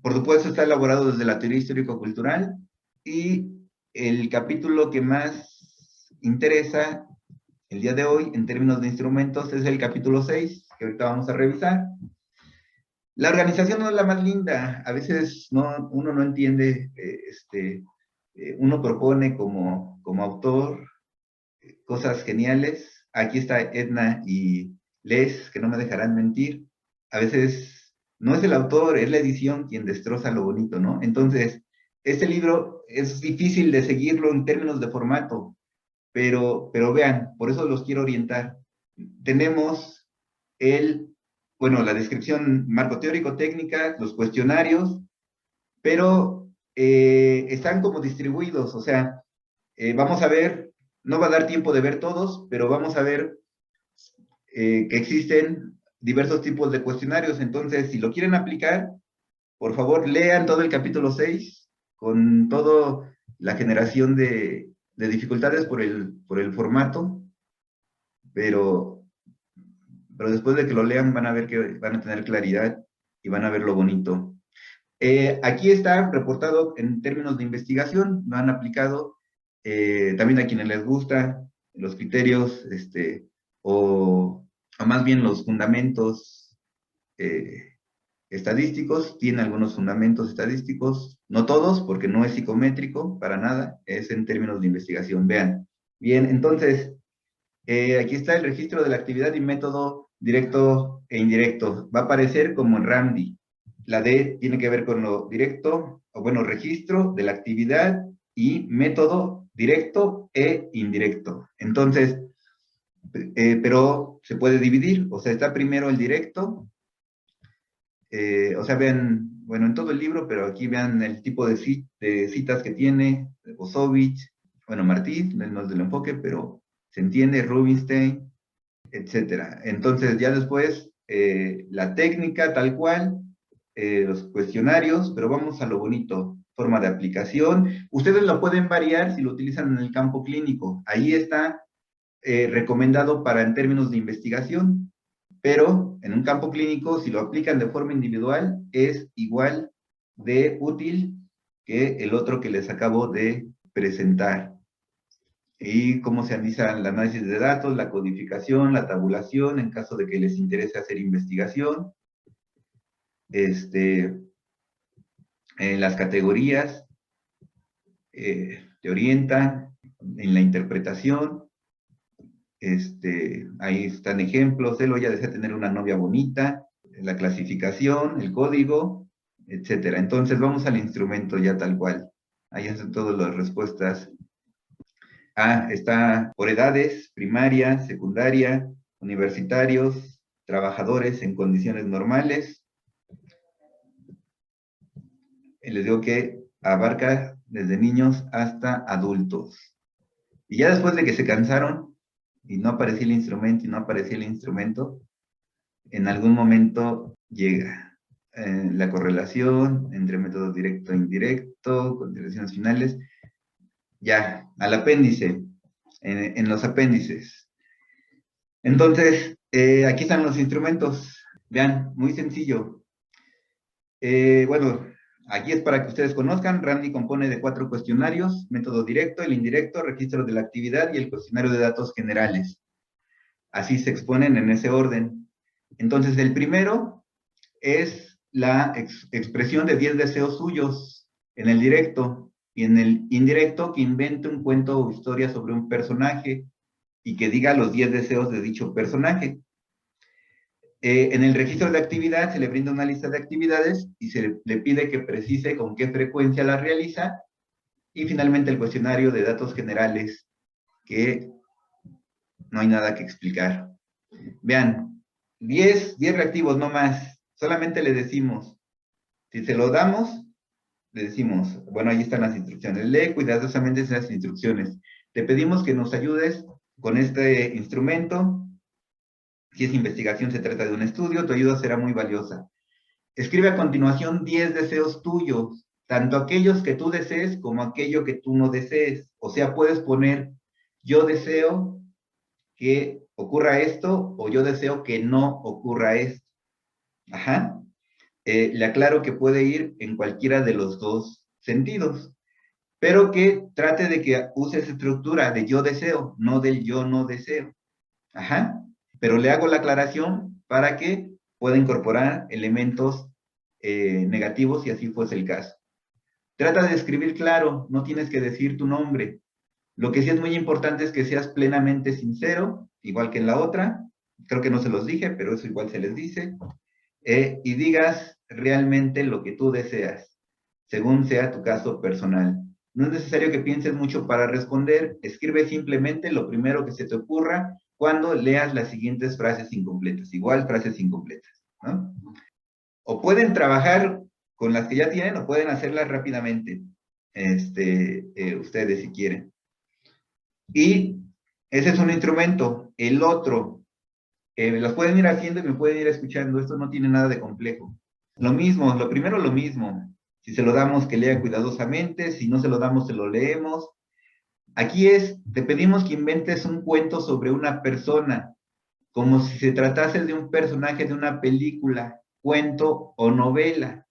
por supuesto, está elaborado desde la teoría histórico-cultural, y el capítulo que más interesa el día de hoy, en términos de instrumentos, es el capítulo 6, que ahorita vamos a revisar. La organización no es la más linda, a veces uno no entiende, uno propone como autor cosas geniales. Aquí está Edna y Les, que no me dejarán mentir. A veces no es el autor, es la edición quien destroza lo bonito, ¿no? Entonces, este libro es difícil de seguirlo en términos de formato, pero vean, por eso los quiero orientar. Tenemos la descripción, marco teórico, técnica, los cuestionarios, pero están como distribuidos, o sea, vamos a ver, no va a dar tiempo de ver todos, pero vamos a ver que existen diversos tipos de cuestionarios. Entonces, si lo quieren aplicar, por favor, lean todo el capítulo 6, con toda la generación de dificultades por el formato, pero después de que lo lean van a ver que van a tener claridad y van a ver lo bonito. Aquí está reportado en términos de investigación, lo han aplicado también a quienes les gusta los criterios, o más bien los fundamentos estadísticos. Tiene algunos fundamentos estadísticos, no todos, porque no es psicométrico para nada, es en términos de investigación. Vean. Bien, entonces, aquí está el registro de la actividad y método directo e indirecto. Va a aparecer como en Ramdi. La D tiene que ver con lo directo, o bueno, registro de la actividad y método directo e indirecto. Entonces, pero se puede dividir, o sea, está primero el directo, o sea, vean, bueno, en todo el libro, pero aquí vean el tipo de citas que tiene, Bosovich, bueno, Martí, no es del enfoque, pero se entiende, Rubinstein, etcétera. Entonces, ya después, la técnica tal cual, los cuestionarios, pero vamos a lo bonito, forma de aplicación. Ustedes lo pueden variar si lo utilizan en el campo clínico. Ahí está recomendado para en términos de investigación, pero en un campo clínico, si lo aplican de forma individual, es igual de útil que el otro que les acabo de presentar. Y cómo se analiza el análisis de datos, la codificación, la tabulación, en caso de que les interese hacer investigación. Las categorías te orientan en la interpretación. Ahí están ejemplos. Él ya desea tener una novia bonita, la clasificación, el código, etcétera. Entonces vamos al instrumento ya tal cual. Ahí están todas las respuestas. Está por edades, primaria, secundaria, universitarios, trabajadores en condiciones normales. Les digo que abarca desde niños hasta adultos. Y ya después de que se cansaron y no aparecía el instrumento, en algún momento llega la correlación entre método directo e indirecto, consideraciones finales, ya, al apéndice, en los apéndices. Entonces, aquí están los instrumentos. Vean, muy sencillo. Bueno, aquí es para que ustedes conozcan. Randy compone de 4 cuestionarios: método directo, el indirecto, registro de la actividad y el cuestionario de datos generales. Así se exponen en ese orden. Entonces, el primero es la expresión de 10 deseos suyos en el directo, y en el indirecto que invente un cuento o historia sobre un personaje y que diga los 10 deseos de dicho personaje. En el registro de actividad se le brinda una lista de actividades y se le pide que precise con qué frecuencia las realiza. Y finalmente el cuestionario de datos generales, que no hay nada que explicar. Vean, 10 reactivos, no más. Solamente le decimos, si se lo damos, le decimos, bueno, ahí están las instrucciones. Lee cuidadosamente esas instrucciones. Te pedimos que nos ayudes con este instrumento. Si es investigación, se trata de un estudio, tu ayuda será muy valiosa. Escribe a continuación 10 deseos tuyos, tanto aquellos que tú desees como aquello que tú no desees. O sea, puedes poner, yo deseo que ocurra esto, o yo deseo que no ocurra esto. Ajá. Le aclaro que puede ir en cualquiera de los dos sentidos, pero que trate de que use esa estructura de yo deseo, no del yo no deseo. Ajá. Pero le hago la aclaración para que pueda incorporar elementos negativos si así fuese el caso. Trata de escribir claro, no tienes que decir tu nombre. Lo que sí es muy importante es que seas plenamente sincero, igual que en la otra. Creo que no se los dije, pero eso igual se les dice. Y digas realmente lo que tú deseas, según sea tu caso personal. No es necesario que pienses mucho para responder. Escribe simplemente lo primero que se te ocurra cuando leas las siguientes frases incompletas. Igual frases incompletas, ¿no? O pueden trabajar con las que ya tienen o pueden hacerlas rápidamente, ustedes si quieren. Y ese es un instrumento. El otro, los pueden ir haciendo y me pueden ir escuchando. Esto no tiene nada de complejo. Lo mismo, lo primero lo mismo. Si se lo damos, que lea cuidadosamente. Si no se lo damos, se lo leemos. Aquí te pedimos que inventes un cuento sobre una persona, como si se tratase de un personaje de una película, cuento o novela.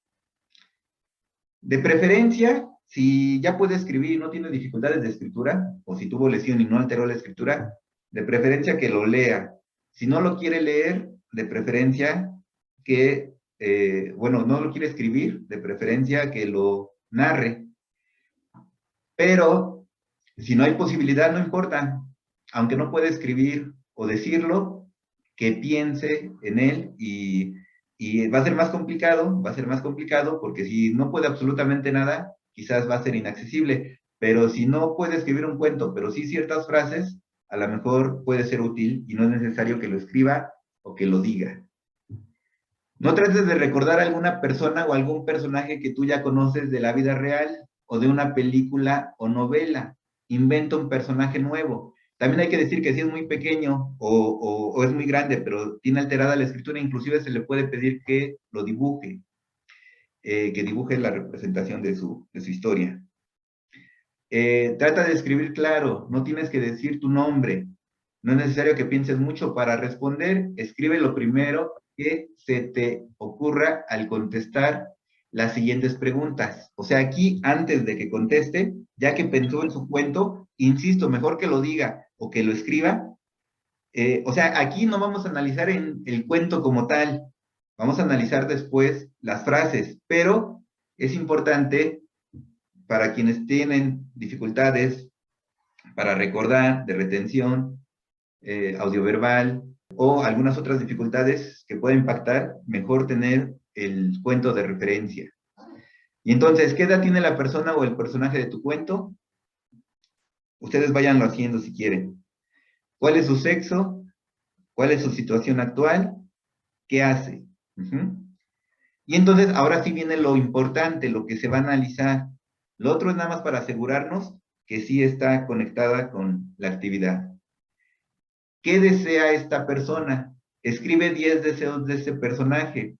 De preferencia, si ya puede escribir y no tiene dificultades de escritura, o si tuvo lesión y no alteró la escritura, de preferencia que lo lea. Si no lo quiere leer, de preferencia que, bueno, no lo quiere escribir, de preferencia que lo narre. Pero, si no hay posibilidad, no importa. Aunque no pueda escribir o decirlo, que piense en él y va a ser más complicado porque si no puede absolutamente nada, quizás va a ser inaccesible. Pero si no puede escribir un cuento, pero sí ciertas frases, a lo mejor puede ser útil y no es necesario que lo escriba o que lo diga. No trates de recordar a alguna persona o algún personaje que tú ya conoces de la vida real o de una película o novela. Inventa un personaje nuevo. También hay que decir que si es muy pequeño o es muy grande, pero tiene alterada la escritura, inclusive se le puede pedir que lo dibuje, que dibuje la representación de su historia. Trata de escribir claro, no tienes que decir tu nombre. No es necesario que pienses mucho para responder. Escribe lo primero que se te ocurra al contestar las siguientes preguntas. O sea, aquí, antes de que conteste, ya que pensó en su cuento, insisto, mejor que lo diga o que lo escriba. O sea, aquí no vamos a analizar en el cuento como tal, vamos a analizar después las frases, pero es importante para quienes tienen dificultades para recordar, de retención, audioverbal o algunas otras dificultades que pueden impactar, mejor tener el cuento de referencia. Y entonces, ¿qué edad tiene la persona o el personaje de tu cuento? Ustedes váyanlo haciendo si quieren. ¿Cuál es su sexo? ¿Cuál es su situación actual? ¿Qué hace? Y entonces, ahora sí viene lo importante, lo que se va a analizar. Lo otro es nada más para asegurarnos que sí está conectada con la actividad. ¿Qué desea esta persona? Escribe 10 deseos de ese personaje,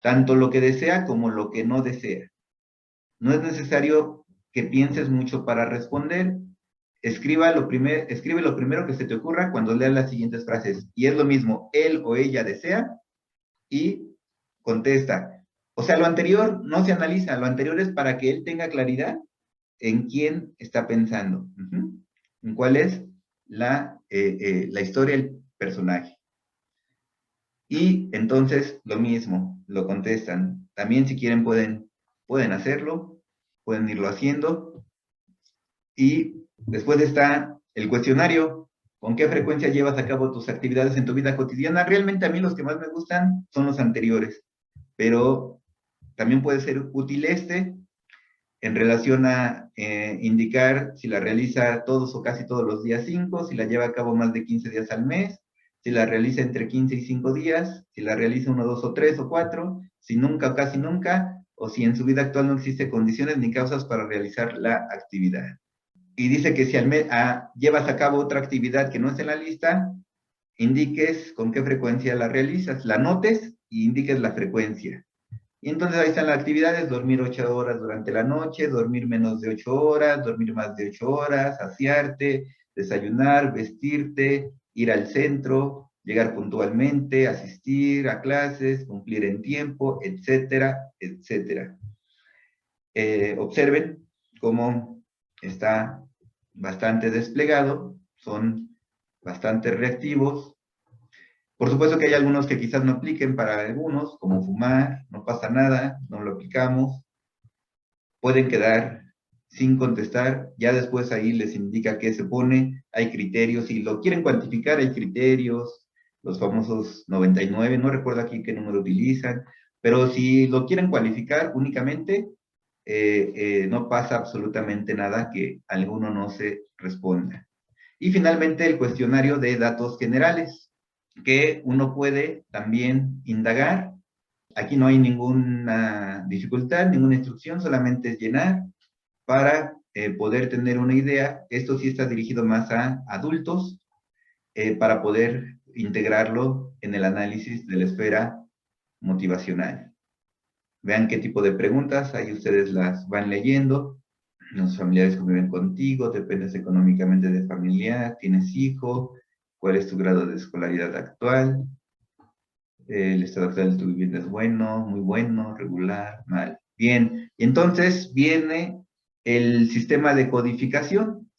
tanto lo que desea como lo que no desea. No es necesario que pienses mucho para responder. Escribe lo primero que se te ocurra cuando leas las siguientes frases. Y es lo mismo, él o ella desea y contesta. O sea, lo anterior no se analiza, lo anterior es para que él tenga claridad en quién está pensando, en cuál es la historia del personaje. Y entonces lo mismo, lo contestan. También si quieren pueden hacerlo, pueden irlo haciendo. Y después está el cuestionario. ¿Con qué frecuencia llevas a cabo tus actividades en tu vida cotidiana? Realmente a mí los que más me gustan son los anteriores, pero también puede ser útil en relación a indicar si la realiza todos o casi todos los días 5, si la lleva a cabo más de 15 días al mes, si la realiza entre 15 y 5 días, si la realiza 1, 2 o 3 o 4, si nunca o casi nunca, o si en su vida actual no existe condiciones ni causas para realizar la actividad. Y dice que si al mes llevas a cabo otra actividad que no es en la lista, indiques con qué frecuencia la realizas, la notes y indiques la frecuencia. Y entonces ahí están las actividades: dormir 8 horas durante la noche, dormir menos de 8 horas, dormir más de 8 horas, saciarte, desayunar, vestirte, ir al centro, llegar puntualmente, asistir a clases, cumplir en tiempo, etcétera, etcétera. Observen cómo está bastante desplegado, son bastante reactivos. Por supuesto que hay algunos que quizás no apliquen para algunos, como fumar, no pasa nada, no lo aplicamos. Pueden quedar sin contestar, ya después ahí les indica qué se pone, hay criterios, si lo quieren cuantificar hay criterios, los famosos 99, no recuerdo aquí qué número utilizan, pero si lo quieren cualificar únicamente, no pasa absolutamente nada que alguno no se responda. Y finalmente el cuestionario de datos generales, que uno puede también indagar. Aquí no hay ninguna dificultad, ninguna instrucción, solamente es llenar para poder tener una idea. Esto sí está dirigido más a adultos, para poder integrarlo en el análisis de la esfera motivacional. Vean qué tipo de preguntas, ahí ustedes las van leyendo. Los familiares conviven contigo, dependes económicamente de familiar, tienes hijo, cuál es tu grado de escolaridad actual, el estado actual de tu vivienda es bueno, muy bueno, regular, mal. Bien, y entonces viene el sistema de codificación.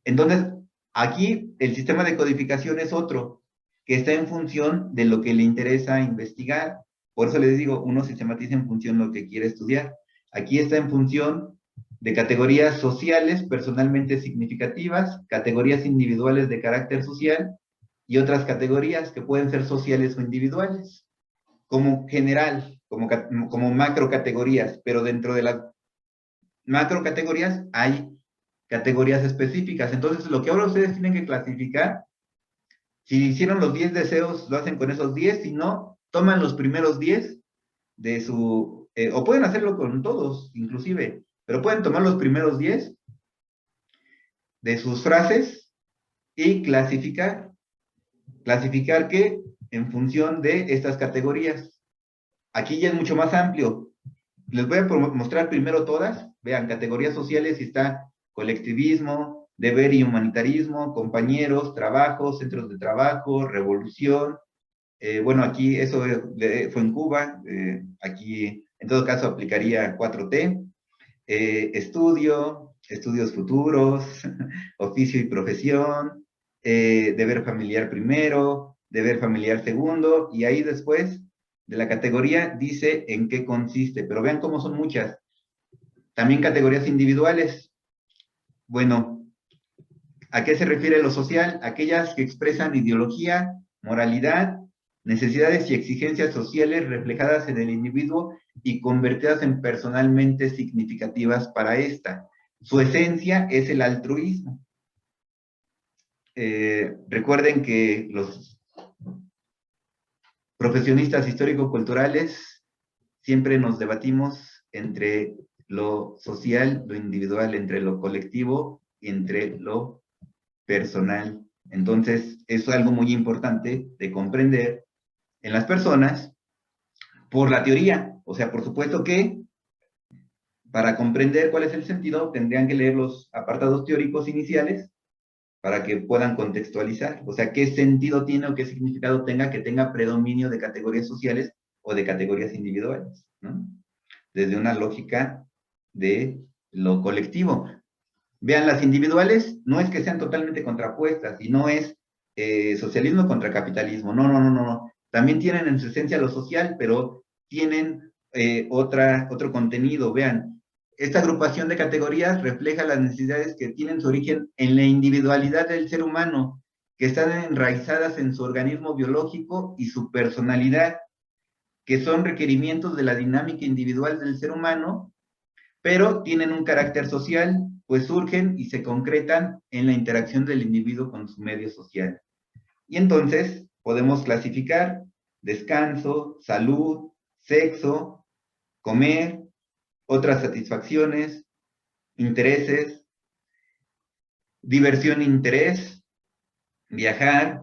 Entonces, aquí el sistema de codificación es otro, que está en función de lo que le interesa investigar. Por eso les digo, uno sistematiza en función de lo que quiere estudiar. Aquí está en función de categorías sociales personalmente significativas, categorías individuales de carácter social y otras categorías que pueden ser sociales o individuales, como general, como macro categorías, pero dentro de las macro categorías hay categorías específicas. Entonces, lo que ahora ustedes tienen que clasificar, si hicieron los 10 deseos, lo hacen con esos 10, si no, toman los primeros 10 de su, o pueden hacerlo con todos, inclusive, pero pueden tomar los primeros 10 de sus frases y clasificar. ¿Clasificar qué? En función de estas categorías. Aquí ya es mucho más amplio. Les voy a mostrar primero todas. Vean, categorías sociales, y está colectivismo, deber y humanitarismo, compañeros, trabajo, centros de trabajo, revolución. Bueno, aquí eso fue en Cuba. Aquí, en todo caso, aplicaría 4T. Estudios futuros, oficio y profesión, deber familiar primero, deber familiar segundo, y ahí después de la categoría dice en qué consiste, pero vean cómo son muchas. También categorías individuales. Bueno, ¿a qué se refiere lo social? Aquellas que expresan ideología, moralidad, necesidades y exigencias sociales reflejadas en el individuo y convertidas en personalmente significativas para ésta. Su esencia es el altruismo. Recuerden que los profesionistas histórico-culturales siempre nos debatimos entre lo social, lo individual, entre lo colectivo y entre lo personal. Entonces, eso es algo muy importante de comprender en las personas por la teoría. O sea, por supuesto que para comprender cuál es el sentido tendrían que leer los apartados teóricos iniciales para que puedan contextualizar. O sea, qué sentido tiene o qué significado tenga que tenga predominio de categorías sociales o de categorías individuales, ¿no? Desde una lógica de lo colectivo. Vean, las individuales no es que sean totalmente contrapuestas y no es socialismo contra capitalismo. No, no, no, no, no. También tienen en su esencia lo social, pero tienen otro contenido. Vean, esta agrupación de categorías refleja las necesidades que tienen su origen en la individualidad del ser humano, que están enraizadas en su organismo biológico y su personalidad, que son requerimientos de la dinámica individual del ser humano, pero tienen un carácter social, pues surgen y se concretan en la interacción del individuo con su medio social. Y entonces podemos clasificar descanso, salud, sexo, comer, otras satisfacciones, intereses, diversión e interés, viajar,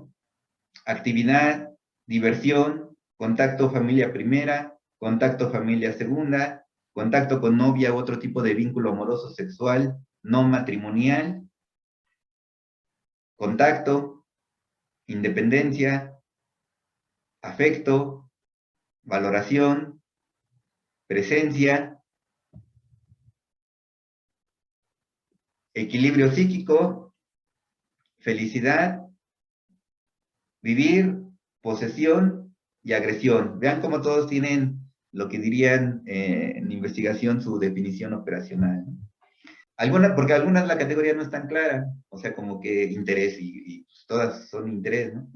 actividad, diversión, contacto familia primera, contacto familia segunda, contacto con novia u otro tipo de vínculo amoroso sexual, no matrimonial, contacto, independencia, afecto, valoración, presencia, equilibrio psíquico, felicidad, vivir, posesión y agresión. Vean cómo todos tienen lo que dirían en investigación su definición operacional. Porque algunas la categoría no es tan clara, o sea, como que interés y todas son interés, ¿no?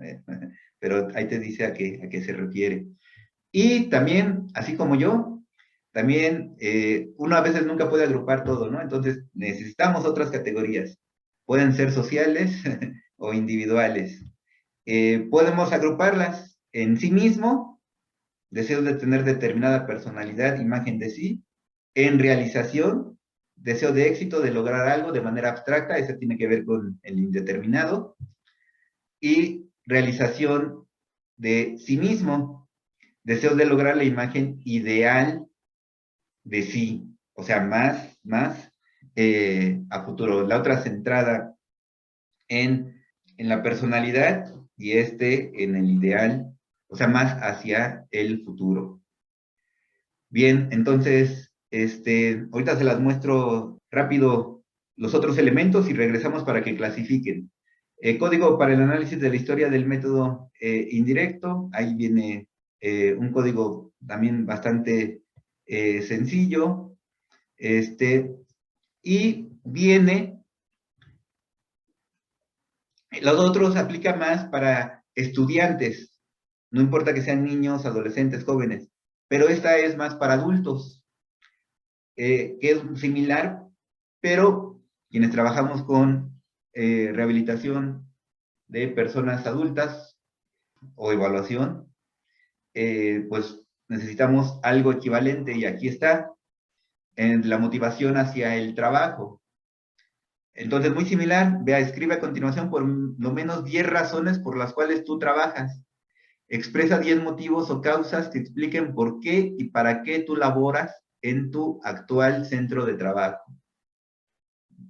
Pero ahí te dice a qué se refiere. Y también, así como yo, también uno a veces nunca puede agrupar todo, ¿no? Entonces necesitamos otras categorías. Pueden ser sociales o individuales. Podemos agruparlas en sí mismo, deseos de tener determinada personalidad, imagen de sí, en realización, deseo de éxito, de lograr algo de manera abstracta, eso tiene que ver con el indeterminado, y realización de sí mismo, deseos de lograr la imagen ideal de sí, o sea, más a futuro. La otra centrada en la personalidad y en el ideal, o sea, más hacia el futuro. Bien, entonces, ahorita se las muestro rápido los otros elementos y regresamos para que clasifiquen. Código para el análisis de la historia del método indirecto. Ahí viene un código también bastante sencillo. Y viene, los otros aplica más para estudiantes. No importa que sean niños, adolescentes, jóvenes. Pero esta es más para adultos, que es similar, pero quienes trabajamos con rehabilitación de personas adultas o evaluación, pues necesitamos algo equivalente y aquí está, en la motivación hacia el trabajo. Entonces, muy similar, vea, escribe a continuación por lo menos 10 razones por las cuales tú trabajas. Expresa 10 motivos o causas que expliquen por qué y para qué tú laboras en tu actual centro de trabajo.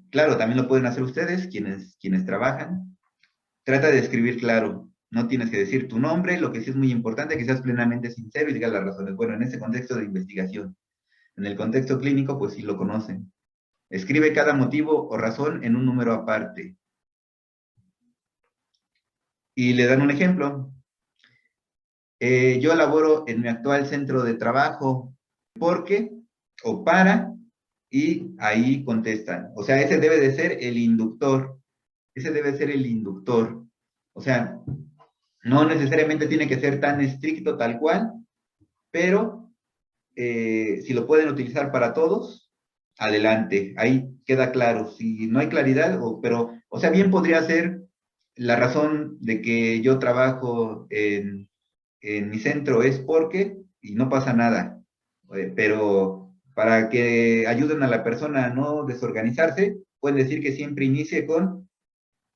Claro, también lo pueden hacer ustedes, quienes trabajan. Trata de escribir claro. No tienes que decir tu nombre, lo que sí es muy importante, que seas plenamente sincero y digas las razones. Bueno, en ese contexto de investigación. En el contexto clínico, pues sí lo conocen. Escribe cada motivo o razón en un número aparte. Y le dan un ejemplo. Yo laboro en mi actual centro de trabajo porque o para, y ahí contestan. O sea, ese debe de ser el inductor. Ese debe ser el inductor. O sea, no necesariamente tiene que ser tan estricto tal cual, pero si lo pueden utilizar para todos, adelante. Ahí queda claro. Si no hay claridad, o sea, bien podría ser la razón de que yo trabajo en mi centro es porque, y no pasa nada. Pero para que ayuden a la persona a no desorganizarse, pueden decir que siempre inicie con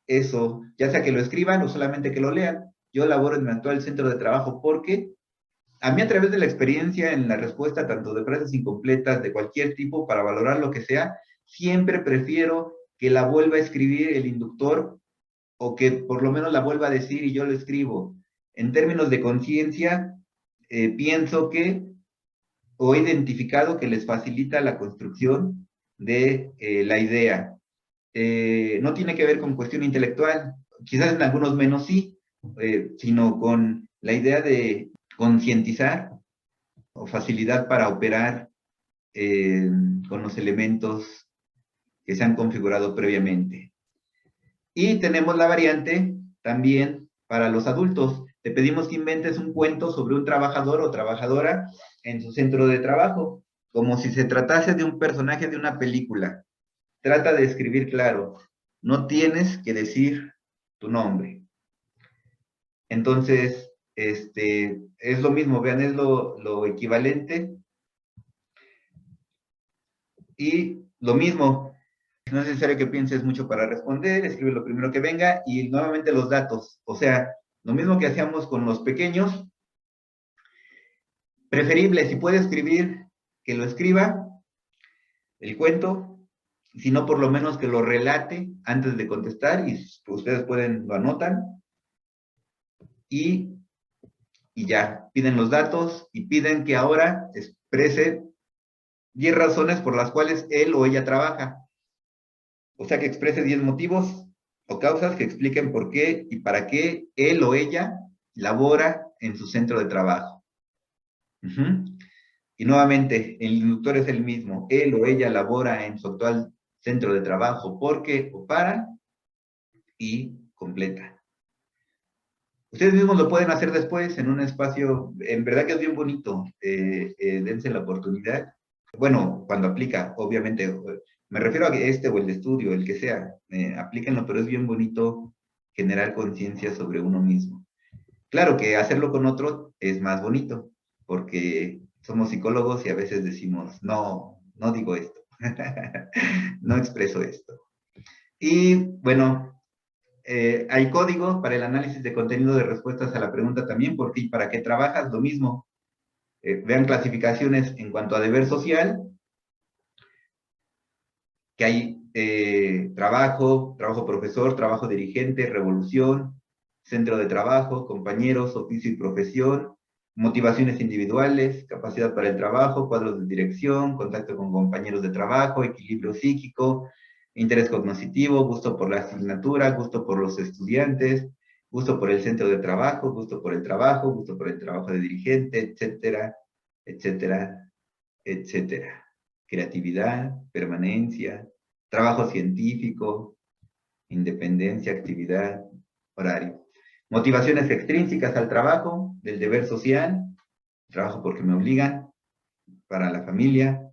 eso, ya sea que lo escriban o solamente que lo lean. Yo laboro en mi actual centro de trabajo porque a mí, a través de la experiencia en la respuesta, tanto de frases incompletas, de cualquier tipo, para valorar lo que sea, siempre prefiero que la vuelva a escribir el inductor o que por lo menos la vuelva a decir y yo lo escribo. En términos de conciencia, pienso que, o he identificado que les facilita la construcción de la idea. No tiene que ver con cuestión intelectual, quizás en algunos menos sí, sino con la idea de concientizar o facilidad para operar con los elementos que se han configurado previamente. Y tenemos la variante también para los adultos. Te pedimos que inventes un cuento sobre un trabajador o trabajadora en su centro de trabajo, como si se tratase de un personaje de una película. Trata de escribir claro. No tienes que decir tu nombre. Entonces, es lo mismo, vean, es lo equivalente. Y lo mismo, no es necesario que pienses mucho para responder, escribe lo primero que venga y nuevamente los datos. O sea, lo mismo que hacíamos con los pequeños, preferible, si puede escribir, que lo escriba, el cuento, si no por lo menos que lo relate antes de contestar y ustedes lo anotan y ya, piden los datos y piden que ahora exprese 10 razones por las cuales él o ella trabaja. O sea, que exprese 10 motivos o causas que expliquen por qué y para qué él o ella labora en su centro de trabajo. Y nuevamente, el inductor es el mismo. Él o ella labora en su actual centro de trabajo porque o para y completa. Ustedes mismos lo pueden hacer después en un espacio, en verdad que es bien bonito, dense la oportunidad. Bueno, cuando aplica, obviamente, me refiero a que o el de estudio, el que sea, aplíquenlo, pero es bien bonito generar conciencia sobre uno mismo. Claro que hacerlo con otro es más bonito, porque somos psicólogos y a veces decimos, no digo esto, no expreso esto. Y bueno, hay código para el análisis de contenido de respuestas a la pregunta también, porque ¿y para qué trabajas? Lo mismo. Vean clasificaciones en cuanto a deber social, que hay trabajo profesor, trabajo dirigente, revolución, centro de trabajo, compañeros, oficio y profesión, motivaciones individuales, capacidad para el trabajo, cuadros de dirección, contacto con compañeros de trabajo, equilibrio psíquico, interés cognitivo, gusto por la asignatura, gusto por los estudiantes, gusto por el centro de trabajo, gusto por el trabajo de dirigente, etcétera, etcétera, etcétera. Creatividad, permanencia, trabajo científico, independencia, actividad, horario. Motivaciones extrínsecas al trabajo, del deber social, trabajo porque me obligan, para la familia,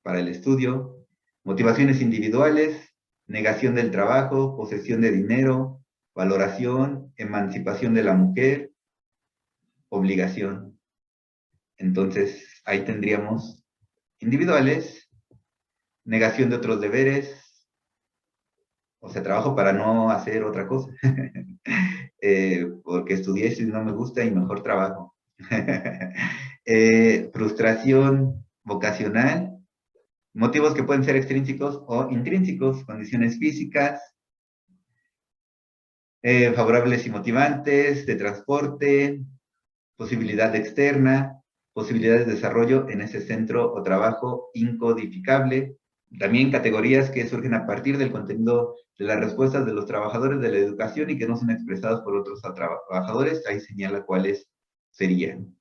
para el estudio. Motivaciones individuales, negación del trabajo, posesión de dinero, valoración, emancipación de la mujer, obligación. Entonces, ahí tendríamos individuales, negación de otros deberes, o sea, trabajo para no hacer otra cosa, porque estudié y no me gusta y mejor trabajo. Frustración vocacional, motivos que pueden ser extrínsecos o intrínsecos, condiciones físicas, favorables y motivantes, de transporte, posibilidad externa, posibilidades de desarrollo en ese centro o trabajo incodificable, también categorías que surgen a partir del contenido de las respuestas de los trabajadores de la educación y que no son expresados por otros trabajadores, ahí señala cuáles serían,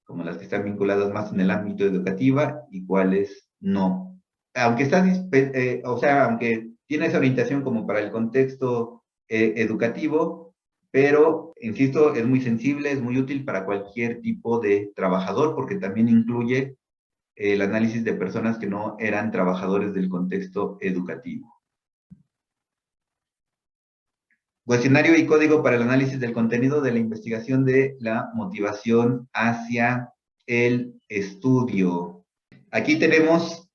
como las que están vinculadas más en el ámbito educativo y cuáles no. Aunque está, aunque tiene esa orientación como para el contexto educativo, pero, insisto, es muy sensible, es muy útil para cualquier tipo de trabajador, porque también incluye el análisis de personas que no eran trabajadores del contexto educativo. Cuestionario y código para el análisis del contenido de la investigación de la motivación hacia el estudio. Aquí tenemos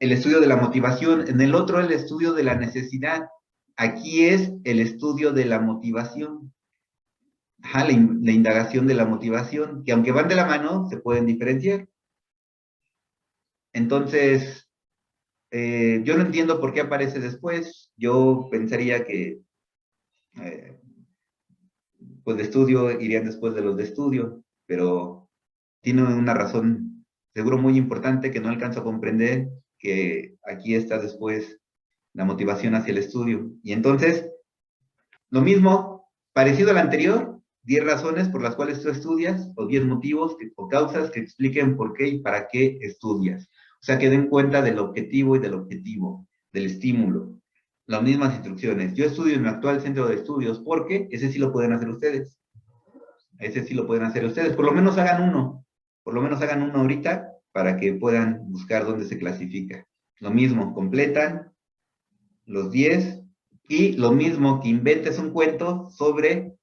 el estudio de la motivación, en el otro el estudio de la necesidad. Aquí es el estudio de la motivación. La indagación de la motivación, que aunque van de la mano, se pueden diferenciar. Entonces, yo no entiendo por qué aparece después. Yo pensaría que pues de estudio irían después de los de estudio, pero tiene una razón seguro muy importante que no alcanzo a comprender, que aquí está después la motivación hacia el estudio. Y entonces, lo mismo, parecido al anterior, 10 razones por las cuales tú estudias, o 10 motivos o causas que expliquen por qué y para qué estudias. O sea, que den cuenta del objetivo y del objetivo, del estímulo. Las mismas instrucciones. Yo estudio en mi actual centro de estudios porque ese sí lo pueden hacer ustedes. Ese sí lo pueden hacer ustedes. Por lo menos hagan uno. Por lo menos hagan uno ahorita para que puedan buscar dónde se clasifica. Lo mismo, completan los 10 y lo mismo que inventes un cuento sobre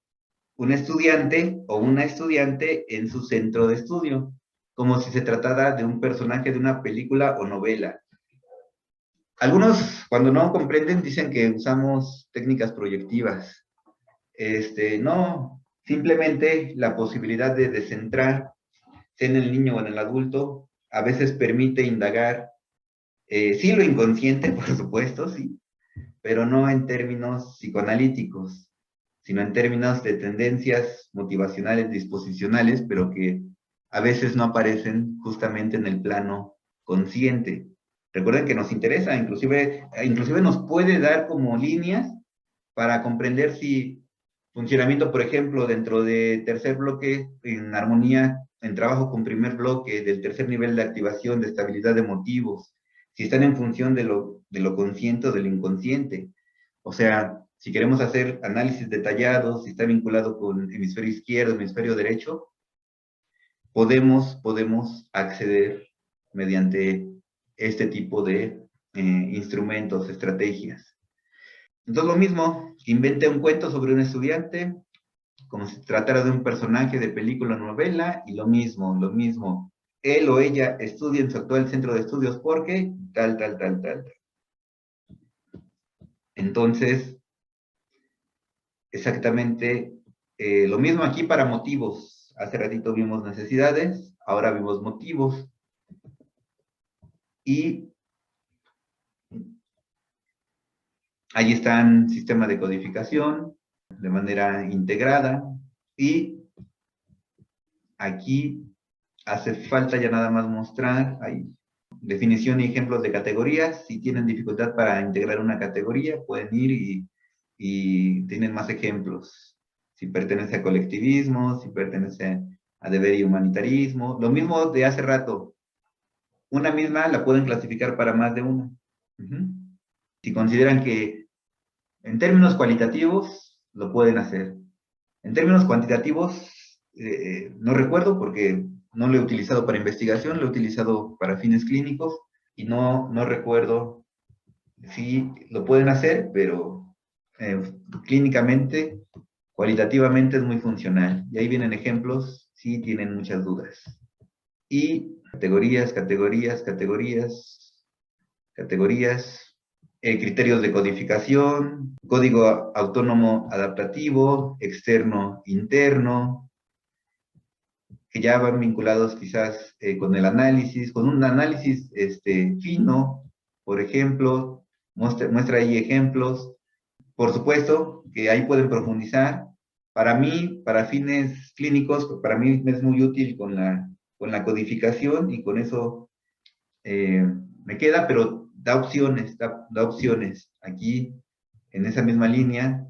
un estudiante o una estudiante en su centro de estudio, como si se tratara de un personaje de una película o novela. Algunos, cuando no comprenden, dicen que usamos técnicas proyectivas. No, simplemente la posibilidad de descentrar, sea en el niño o en el adulto, a veces permite indagar, sí lo inconsciente, por supuesto, sí, pero no en términos psicoanalíticos, sino en términos de tendencias motivacionales, disposicionales, pero que a veces no aparecen justamente en el plano consciente. Recuerden que nos interesa, inclusive nos puede dar como líneas para comprender si funcionamiento, por ejemplo, dentro de tercer bloque, en armonía, en trabajo con primer bloque, del tercer nivel de activación, de estabilidad de motivos, si están en función de lo consciente o del inconsciente. O sea, si queremos hacer análisis detallados, si está vinculado con hemisferio izquierdo, hemisferio derecho, podemos acceder mediante este tipo de instrumentos, estrategias. Entonces lo mismo, invente un cuento sobre un estudiante, como si tratara de un personaje de película o novela, y lo mismo. Él o ella estudia en su actual centro de estudios porque tal. Entonces, exactamente lo mismo aquí para motivos. Hace ratito vimos necesidades, ahora vimos motivos. Y ahí están sistema de codificación de manera integrada. Y aquí hace falta ya nada más mostrar, hay definición y ejemplos de categorías. Si tienen dificultad para integrar una categoría, pueden ir y tienen más ejemplos. Si pertenece a colectivismo, si pertenece a deber y humanitarismo. Lo mismo de hace rato. Una misma la pueden clasificar para más de una. Si consideran que en términos cualitativos lo pueden hacer. En términos cuantitativos, no recuerdo porque no lo he utilizado para investigación, lo he utilizado para fines clínicos y no recuerdo si lo pueden hacer, pero clínicamente Cualitativamente es muy funcional. Y ahí vienen ejemplos si tienen muchas dudas. Y categorías, criterios de codificación, código autónomo adaptativo, externo, interno, que ya van vinculados quizás con el análisis, con un análisis fino, por ejemplo, muestra ahí ejemplos. Por supuesto que ahí pueden profundizar. Para mí, para fines clínicos, para mí es muy útil con la codificación y con eso me queda, pero da opciones, da opciones. Aquí, en esa misma línea,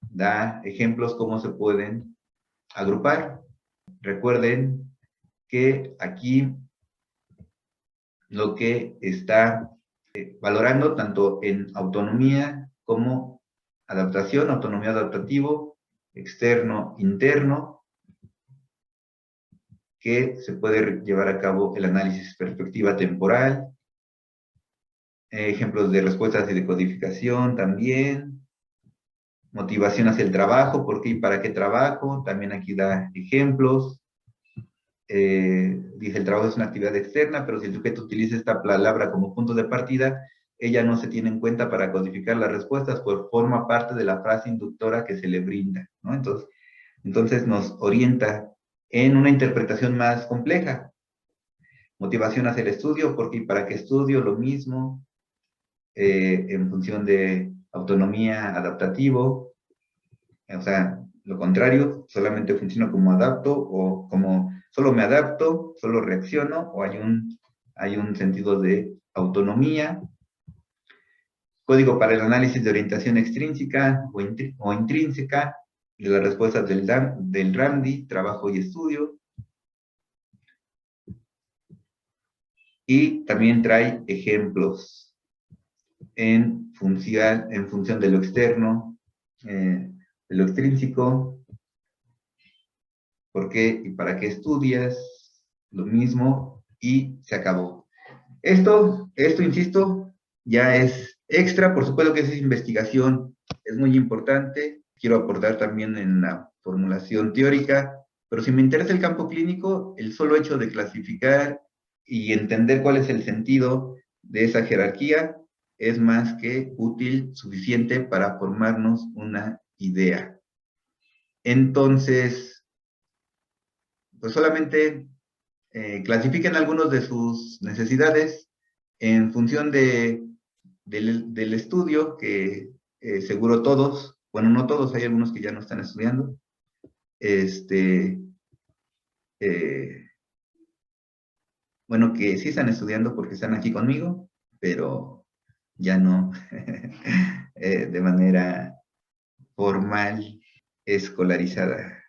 da ejemplos cómo se pueden agrupar. Recuerden que aquí lo que está valorando tanto en autonomía como adaptación, autonomía adaptativo, externo, interno, que se puede llevar a cabo el análisis perspectiva temporal, ejemplos de respuestas y de codificación también, motivación hacia el trabajo, por qué y para qué trabajo, también aquí da ejemplos. Dice, el trabajo es una actividad externa, pero si el sujeto utiliza esta palabra como punto de partida, ella no se tiene en cuenta para codificar las respuestas, pues forma parte de la frase inductora que se le brinda, ¿no? Entonces nos orienta en una interpretación más compleja. Motivación hacia el estudio, por qué y para qué estudio, lo mismo, en función de autonomía, adaptativo, o sea, lo contrario, solamente funciona como adapto o como solo me adapto, solo reacciono, o hay un sentido de autonomía. Código para el análisis de orientación extrínseca o intrínseca de las respuestas del RAMDI, trabajo y estudio. Y también trae ejemplos en función de lo externo, de lo extrínseco, por qué y para qué estudias, lo mismo, y se acabó. Esto, insisto, ya es extra, por supuesto que esa investigación es muy importante, quiero aportar también en la formulación teórica, pero si me interesa el campo clínico, el solo hecho de clasificar y entender cuál es el sentido de esa jerarquía es más que útil, suficiente para formarnos una idea. Entonces, pues solamente clasifiquen algunos de sus necesidades en función del estudio, que seguro todos, bueno, no todos, hay algunos que ya no están estudiando, bueno, que sí están estudiando porque están aquí conmigo, pero ya no de manera formal, escolarizada.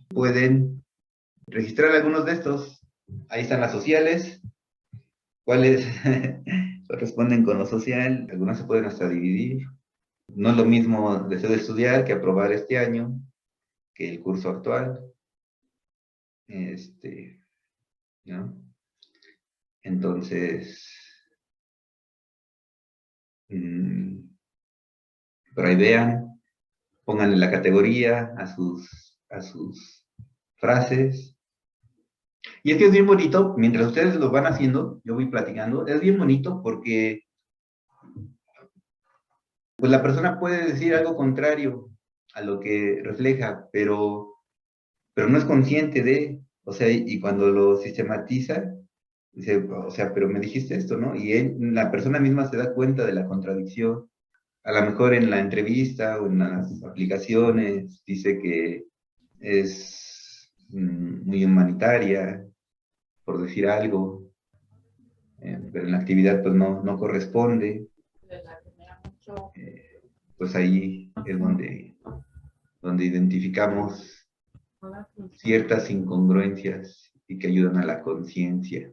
Pueden registrar algunos de estos. Ahí están las sociales. ¿Cuáles corresponden con lo social? Algunas se pueden hasta dividir. No es lo mismo deseo de estudiar que aprobar este año, que el curso actual. ¿No? Entonces, por ahí vean, pónganle la categoría a sus frases. Y es que es bien bonito, mientras ustedes lo van haciendo, yo voy platicando, es bien bonito porque pues la persona puede decir algo contrario a lo que refleja, pero no es consciente de, o sea, y cuando lo sistematiza, dice, o sea, pero me dijiste esto, ¿no? Y la persona misma se da cuenta de la contradicción. A lo mejor en la entrevista o en las aplicaciones dice que es muy humanitaria, por decir algo, pero en la actividad pues no corresponde. Pues ahí es donde identificamos ciertas incongruencias y que ayudan a la conciencia.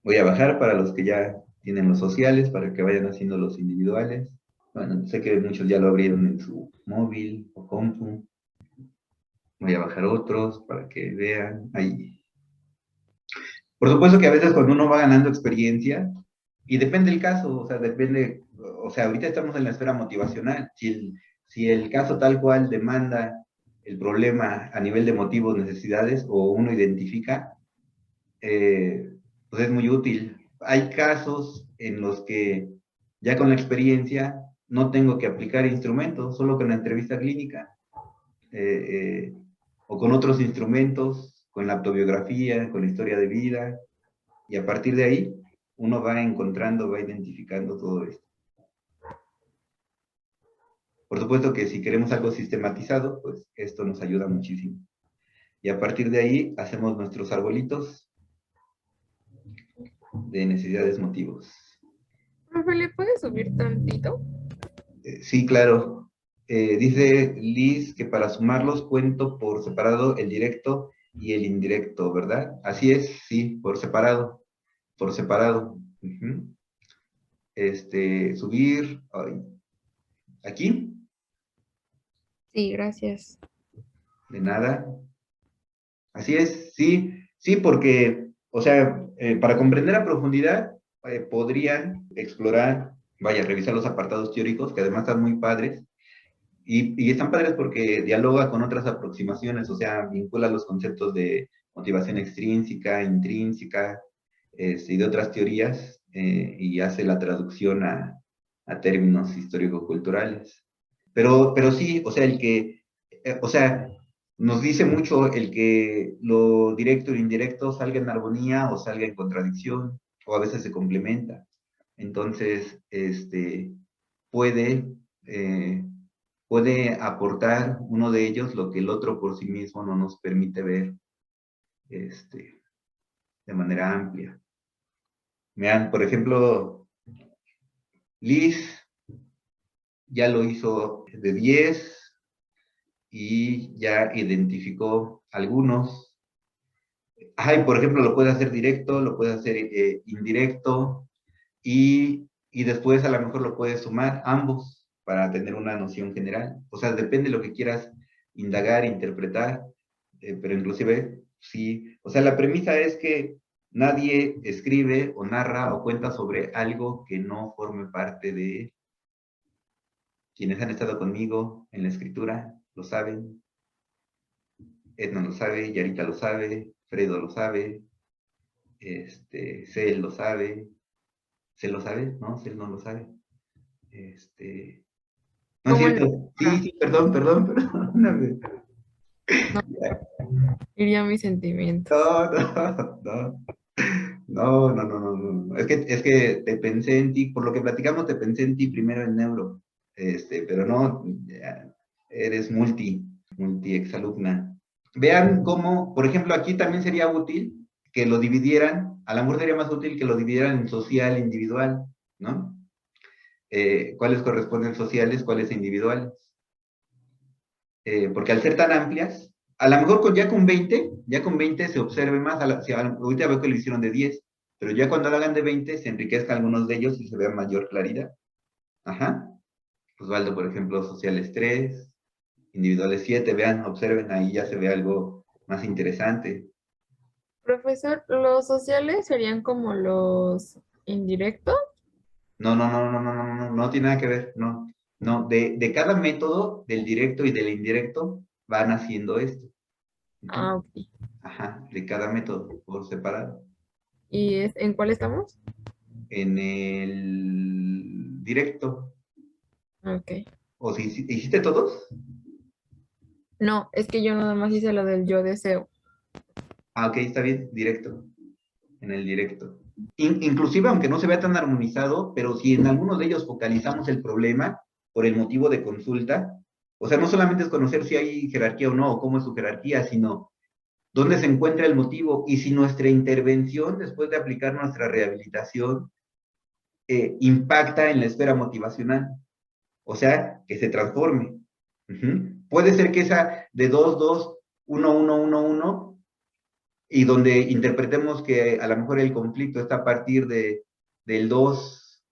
Voy a bajar para los que ya tienen los sociales, para que vayan haciendo los individuales. Bueno, sé que muchos ya lo abrieron en su móvil o compu. Voy a bajar otros para que vean ahí. Por supuesto que a veces cuando uno va ganando experiencia, y depende del caso, o sea, depende, o sea, ahorita estamos en la esfera motivacional. Si el caso tal cual demanda el problema a nivel de motivos, necesidades, o uno identifica, pues es muy útil. Hay casos en los que ya con la experiencia no tengo que aplicar instrumentos, solo con la entrevista clínica, o con otros instrumentos, con la autobiografía, con la historia de vida, y a partir de ahí uno va encontrando, va identificando todo esto. Por supuesto que si queremos algo sistematizado, pues esto nos ayuda muchísimo. Y a partir de ahí hacemos nuestros arbolitos de necesidades, motivos. Profe, ¿le puede subir tantito? Sí, claro. Dice Liz que para sumarlos cuento por separado el directo y el indirecto, ¿verdad? Así es, sí, por separado. Por separado. Ujú. Subir. Ay, ¿aquí? Sí, gracias. De nada. Así es, sí, sí, porque, o sea, para comprender a profundidad, podrían explorar, vaya, revisar los apartados teóricos, que además están muy padres, y están padres porque dialoga con otras aproximaciones, o sea, vincula los conceptos de motivación extrínseca, intrínseca, y de otras teorías, y hace la traducción a términos histórico-culturales. Pero sí, o sea, o sea, nos dice mucho el que lo directo y lo indirecto salga en armonía o salga en contradicción, o a veces se complementa. Entonces, puede, eh, puede aportar uno de ellos lo que el otro por sí mismo no nos permite ver de manera amplia. Vean, por ejemplo, Liz ya lo hizo de 10 y ya identificó algunos. Ay, por ejemplo, lo puede hacer directo, lo puede hacer indirecto, y después a lo mejor lo puedes sumar ambos para tener una noción general. O sea, depende de lo que quieras indagar, interpretar, pero inclusive, sí. O sea, la premisa es que nadie escribe o narra o cuenta sobre algo que no forme parte de él. Quienes han estado conmigo en la escritura lo saben. Edna lo sabe, Yarita lo sabe, Fredo lo sabe, Cel lo sabe. ¿Cel lo sabe? No, Cel no lo sabe. No es ¿Cómo cierto. Sí, sí, perdóname. no diría mi sentimiento? No, no, no. No, no, no, no, no. Es que te pensé en ti, por lo que platicamos, te pensé en ti primero en neuro. Pero no, ya, eres multi exalumna. Vean cómo, por ejemplo, aquí también sería útil que lo dividieran, a lo mejor sería más útil que lo dividieran en social e individual, ¿no? ¿Cuáles corresponden sociales, cuáles individuales? Porque al ser tan amplias, a lo mejor ya con 20 se observe más, ahorita veo que lo hicieron de 10, pero ya cuando lo hagan de 20 se enriquezcan algunos de ellos y se vea mayor claridad. Ajá. Osvaldo, por ejemplo, sociales 3, individuales 7, vean, observen, ahí ya se ve algo más interesante. Profesor, ¿los sociales serían como los indirectos? No, no, no, no, no, no, no, no tiene nada que ver, no. No, de cada método, del directo y del indirecto, van haciendo esto. Ah, ok. Ajá, de cada método, por separado. ¿Y en cuál estamos? En el directo. Ok. ¿O si hiciste todos? No, es que yo nada más hice lo del yo deseo. Ah, ok, está bien, directo. En el directo. Inclusive, aunque no se vea tan armonizado, pero si en alguno de ellos focalizamos el problema por el motivo de consulta, o sea, no solamente es conocer si hay jerarquía o no, o cómo es su jerarquía, sino dónde se encuentra el motivo y si nuestra intervención, después de aplicar nuestra rehabilitación, impacta en la esfera motivacional. O sea, que se transforme. Puede ser que esa de 2, 2, 1, 1, 1, 1, y donde interpretemos que a lo mejor el conflicto está a partir del 2,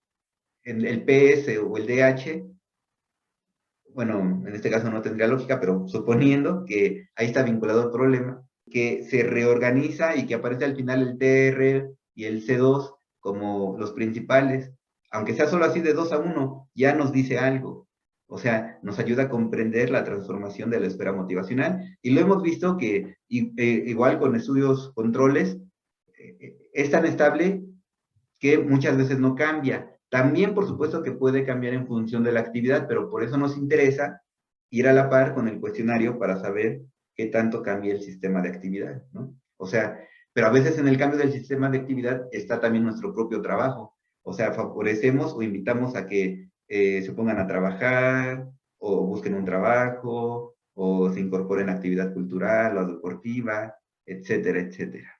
el PS o el DH, bueno, en este caso no tendría lógica, pero suponiendo que ahí está vinculado el problema, que se reorganiza y que aparece al final el TR y el C2 como los principales, aunque sea solo así de 2 a 1, ya nos dice algo. O sea, nos ayuda a comprender la transformación de la esfera motivacional. Y lo hemos visto que igual con estudios controles, es tan estable que muchas veces no cambia. También, por supuesto, que puede cambiar en función de la actividad, pero por eso nos interesa ir a la par con el cuestionario para saber qué tanto cambia el sistema de actividad, ¿no? O sea, pero a veces en el cambio del sistema de actividad está también nuestro propio trabajo. O sea, favorecemos o invitamos a que se pongan a trabajar o busquen un trabajo o se incorporen a actividad cultural o deportiva, etcétera, etcétera.